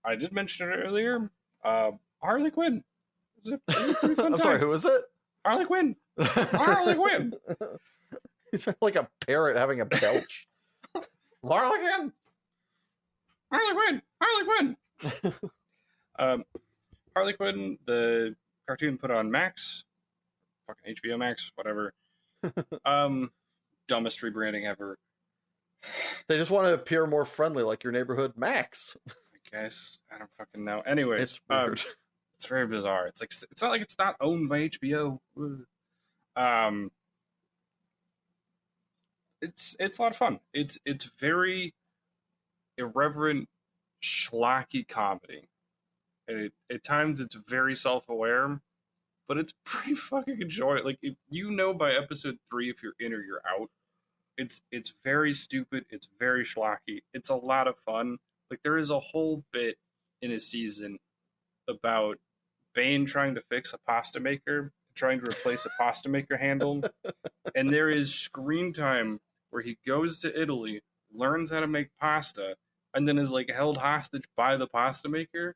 I did mention it earlier. Harley Quinn. It was a pretty fun I'm time. sorry, who is it? Harley Quinn. Harley Quinn. You sound like a parrot having a belch. Harley Quinn. Harley Quinn. Harley Quinn. Harley Quinn, the cartoon put on Max, fucking HBO Max, whatever. Dumbest rebranding ever. They just want to appear more friendly, like your neighborhood Max. I guess I don't fucking know. Anyways, It's weird. It's very bizarre. It's not like it's not owned by HBO. It's a lot of fun. It's very irreverent, schlocky comedy. And at times it's very self aware, but it's pretty fucking enjoyable. Like you know by episode 3 if you're in or you're out. It's very stupid. It's very schlocky. It's a lot of fun. Like there is a whole bit in a season about Bane trying to fix a pasta maker, trying to replace a pasta maker handle, and there is screen time where he goes to Italy, learns how to make pasta, and then is like held hostage by the pasta maker,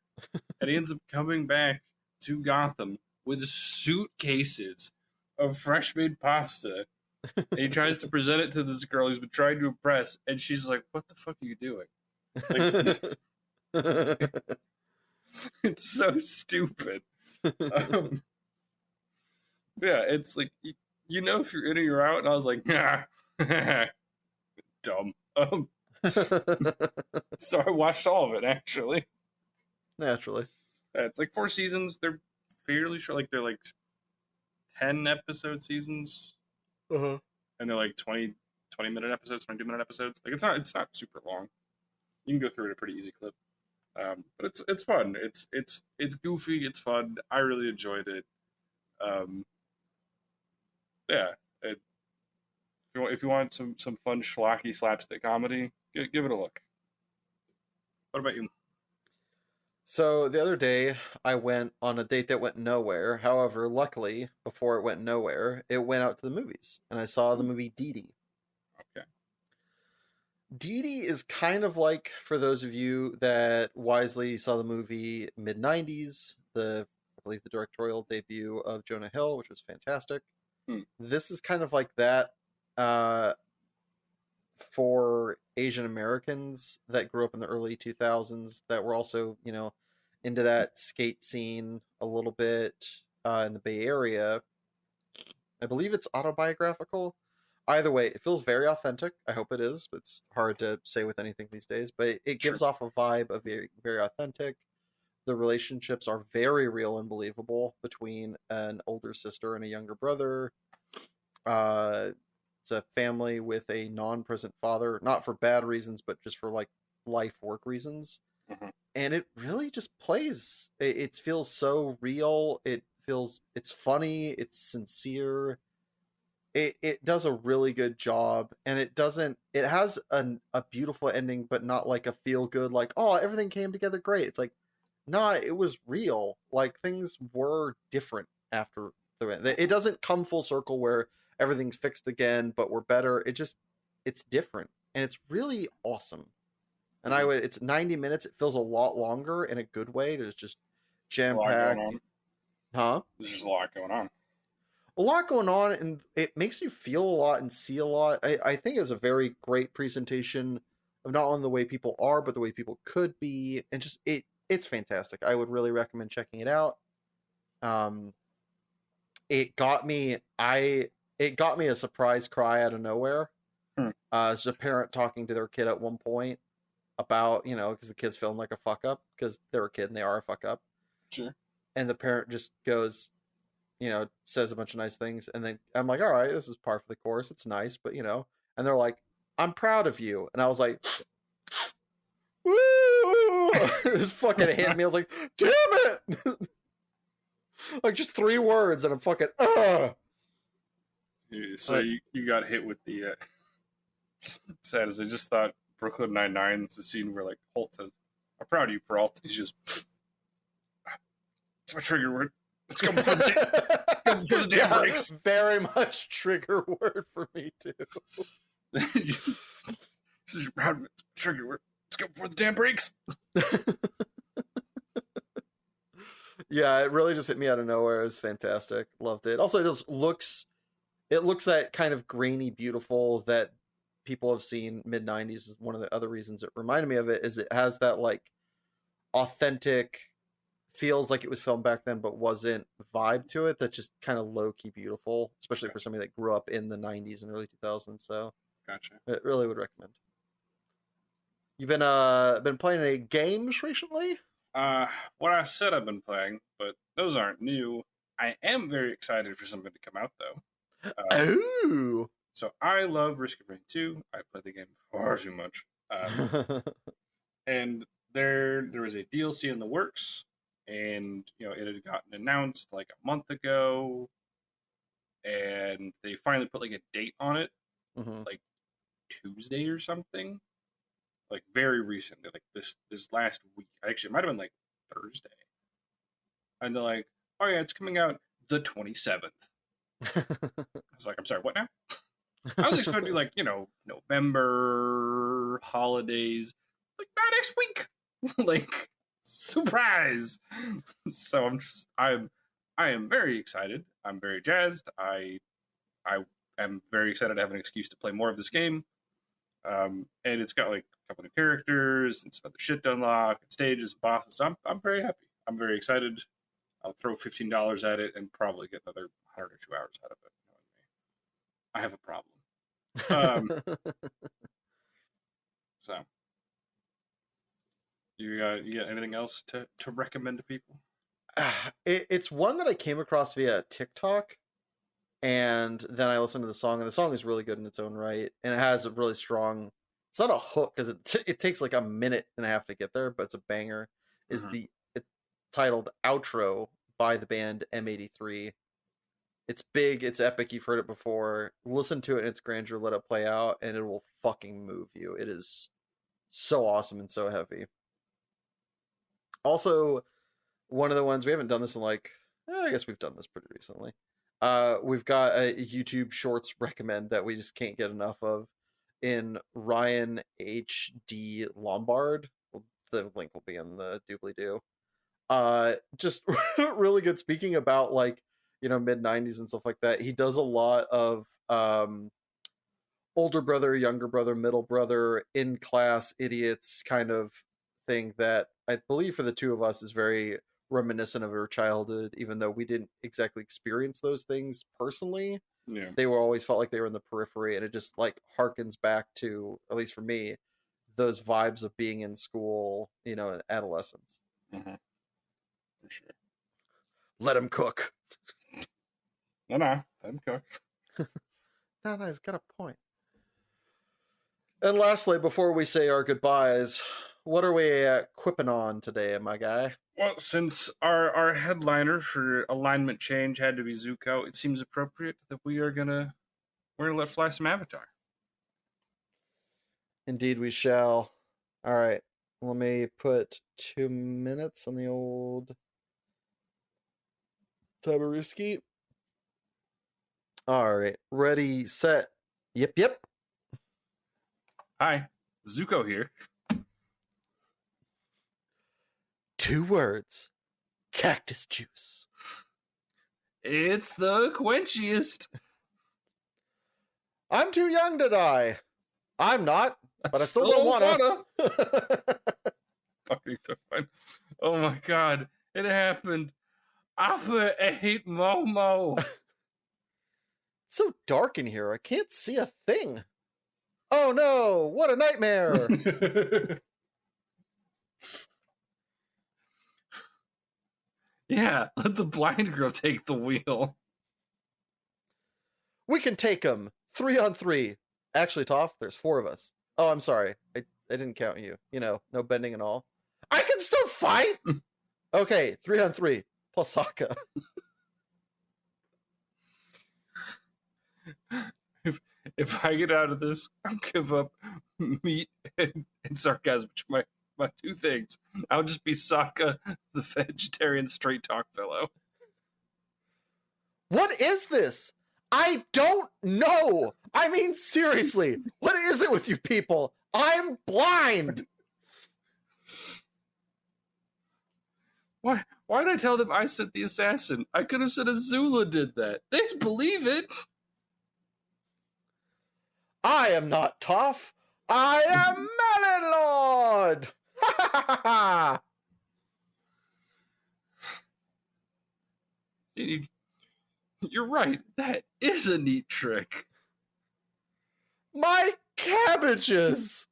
and he ends up coming back to Gotham with suitcases of fresh made pasta. And he tries to present it to this girl he's been trying to impress, and she's like, "What the fuck are you doing?" Like, it's so stupid. Um, yeah, it's like you know if you're in or you're out, and I was like, nah, dumb. So I watched all of it actually. Naturally. It's like 4 seasons. They're fairly short. Like they're like 10 episode seasons, Uh-huh. and they're like 20 minute episodes, 22 minute episodes. Like it's not super long. You can go through it at a pretty easy clip. But it's fun. It's goofy. It's fun. I really enjoyed it. Um, yeah. If you want some fun schlocky slapstick comedy, give it a look. What about you? So the other day, I went on a date that went nowhere. However, luckily, before it went nowhere, it went out to the movies, and I saw the movie Dee Dee. Okay. Dee Dee is kind of like, for those of you that wisely saw the movie mid '90s, I believe the directorial debut of Jonah Hill, which was fantastic. This is kind of like that uh, for Asian Americans that grew up in the early 2000s that were also, into that skate scene a little bit in the Bay Area. I believe it's autobiographical. Either way, it feels very authentic. I hope it is. It's hard to say with anything these days, but it gives off a vibe of very, very authentic. The relationships are very real and believable between an older sister and a younger brother. It's a family with a non-present father, not for bad reasons, but just for like life work reasons. Mhm. And it really just plays. It feels so real. It's funny. It's sincere. It does a really good job, and it has a beautiful ending, but not like a feel good, like, oh, everything came together great. It's like, nah, it was real. Like, things were different after the end. It doesn't come full circle where everything's fixed again, but we're better. It's different, and it's really awesome. And it's 90 minutes. It feels a lot longer in a good way. There's just There's a jam lot going packed. on. Huh? There's just a lot going on. A lot going on, and it makes you feel a lot and see a lot. I think it's a very great presentation of not only the way people are, but the way people could be, and just it's fantastic. I would really recommend checking it out. Um, it got me it got me a surprise cry out of nowhere. As a parent talking to their kid at one point about, because the kid's feeling like a fuck up because they're a kid and they are a fuck up. Sure. And the parent just goes, says a bunch of nice things. And then I'm like, all right, this is par for the course. It's nice, but and they're like, I'm proud of you. And I was like, woo! It just fucking hit me. I was like, damn it! Like just 3 words and I'm fucking, So you got hit with the sad as I just thought Brooklyn Nine-Nine is the scene where like Holt says, I'm proud of you, Peralta. He's just, it's my trigger word. Let's go before the damn breaks. Very much trigger word for me too. This is your proud trigger word. Let's go before the damn breaks. Yeah, it really just hit me out of nowhere. It was fantastic. Loved it. Also, it looks that kind of grainy, beautiful that people have seen mid '90s. Is one of the other reasons it reminded me of it. Is it has that like authentic, feels like it was filmed back then, but wasn't vibe to it. That's just kind of low key beautiful, especially for somebody that grew up in the '90s and early 2000s. So, gotcha. I really would recommend. You've been playing any games recently? What I said I've been playing, but those aren't new. I am very excited for something to come out though. Oh, so I love Risk of Rain 2. I played the game far too much, and there was a DLC in the works, and it had gotten announced like a month ago, and they finally put like a date on it, like Tuesday or something. Like very recently, like this last week. Actually, it might have been like Thursday. And they're like, "Oh yeah, it's coming out the 27th." I was like, "I'm sorry, what now?" I was expecting like November holidays. like not next week. Like surprise. So I am very excited. I'm very jazzed. I am very excited to have an excuse to play more of this game. And it's got like a couple new characters and some other shit to unlock, and stages, bosses. So I'm very happy. I'm very excited. I'll throw $15 at it and probably get another 100 or 2 hours out of it. I have a problem. So you got anything else to recommend to people? It's one that I came across via TikTok, and then I listened to the song, and the song is really good in its own right, and it has a really strong. It's not a hook because it takes like a minute and a half to get there, but it's a banger. Is it's titled "Outro" by the band M83. It's big, it's epic. You've heard it before. Listen to it in its grandeur, let it play out, and it will fucking move you. It is so awesome and so heavy. Also, one of the ones we haven't done this in like, I guess we've done this pretty recently. We've got a YouTube Shorts recommend that we just can't get enough of in Ryan HD Lombard. The link will be in the doobly doo. Just really good. Speaking about like, mid 90s and stuff like that, he does a lot of older brother, younger brother, middle brother, in class idiots kind of thing that I believe for the two of us is very reminiscent of our childhood, even though we didn't exactly experience those things personally. Yeah. They were always felt like they were in the periphery, and it just like harkens back to, at least for me, those vibes of being in school, in adolescence. Mm-hmm. For sure. Let him cook. No, let him cook. No, he's got a point. And lastly, before we say our goodbyes, what are we quipping on today, my guy? Well, since our headliner for alignment change had to be Zuko, it seems appropriate that we're gonna let fly some Avatar. Indeed, we shall. All right, let me put 2 minutes on the old Tabaruski. All right, ready, set, yep. Hi, Zuko here. 2 words. Cactus juice. It's the quenchiest. I'm too young to die. I'm not, but I still don't wanna. Fucking fine. Oh my god, it happened. Appa ate Momo. It's so dark in here. I can't see a thing. Oh no, what a nightmare. Yeah, let the blind girl take the wheel. We can take him 3 on 3. Actually, Toph, there's 4 of us. Oh, I'm sorry. I didn't count you. No bending and all. I can still fight! Okay, 3 on 3. Plus Sokka. If I get out of this, I'll give up meat and sarcasm, which are my 2 things. I'll just be Sokka, the vegetarian straight talk fellow. What is this? I don't know. I mean, seriously, what is it with you people? I'm blind. Why did I tell them I sent the assassin? I could have said Azula did that. They'd believe it. I am not Toph. I am Melon Lord. Ha ha ha ha. You're right. That is a neat trick. My cabbages.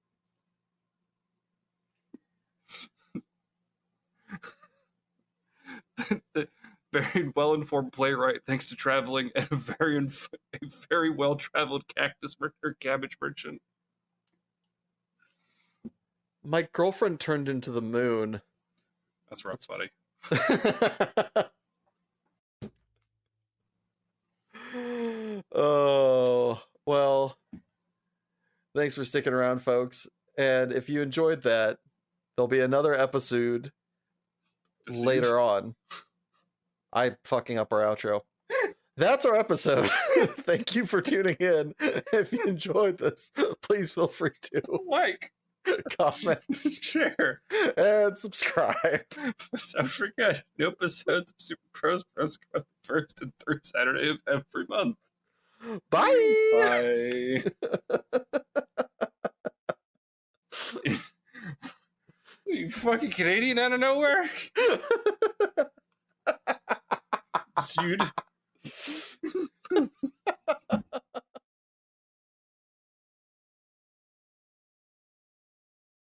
The very well-informed playwright, thanks to traveling, and a very well-traveled cabbage merchant. My girlfriend turned into the moon. That's rough, buddy. Oh, well, thanks for sticking around, folks. And if you enjoyed that, there'll be another episode later on. I'm fucking up our outro. That's our episode. Thank you for tuning in. If you enjoyed this, please feel free to like, comment, Sure. and subscribe. Don't forget, new episodes of Super Pros Bros come out the first and third Saturday of every month. Bye. You fucking Canadian out of nowhere? Dude.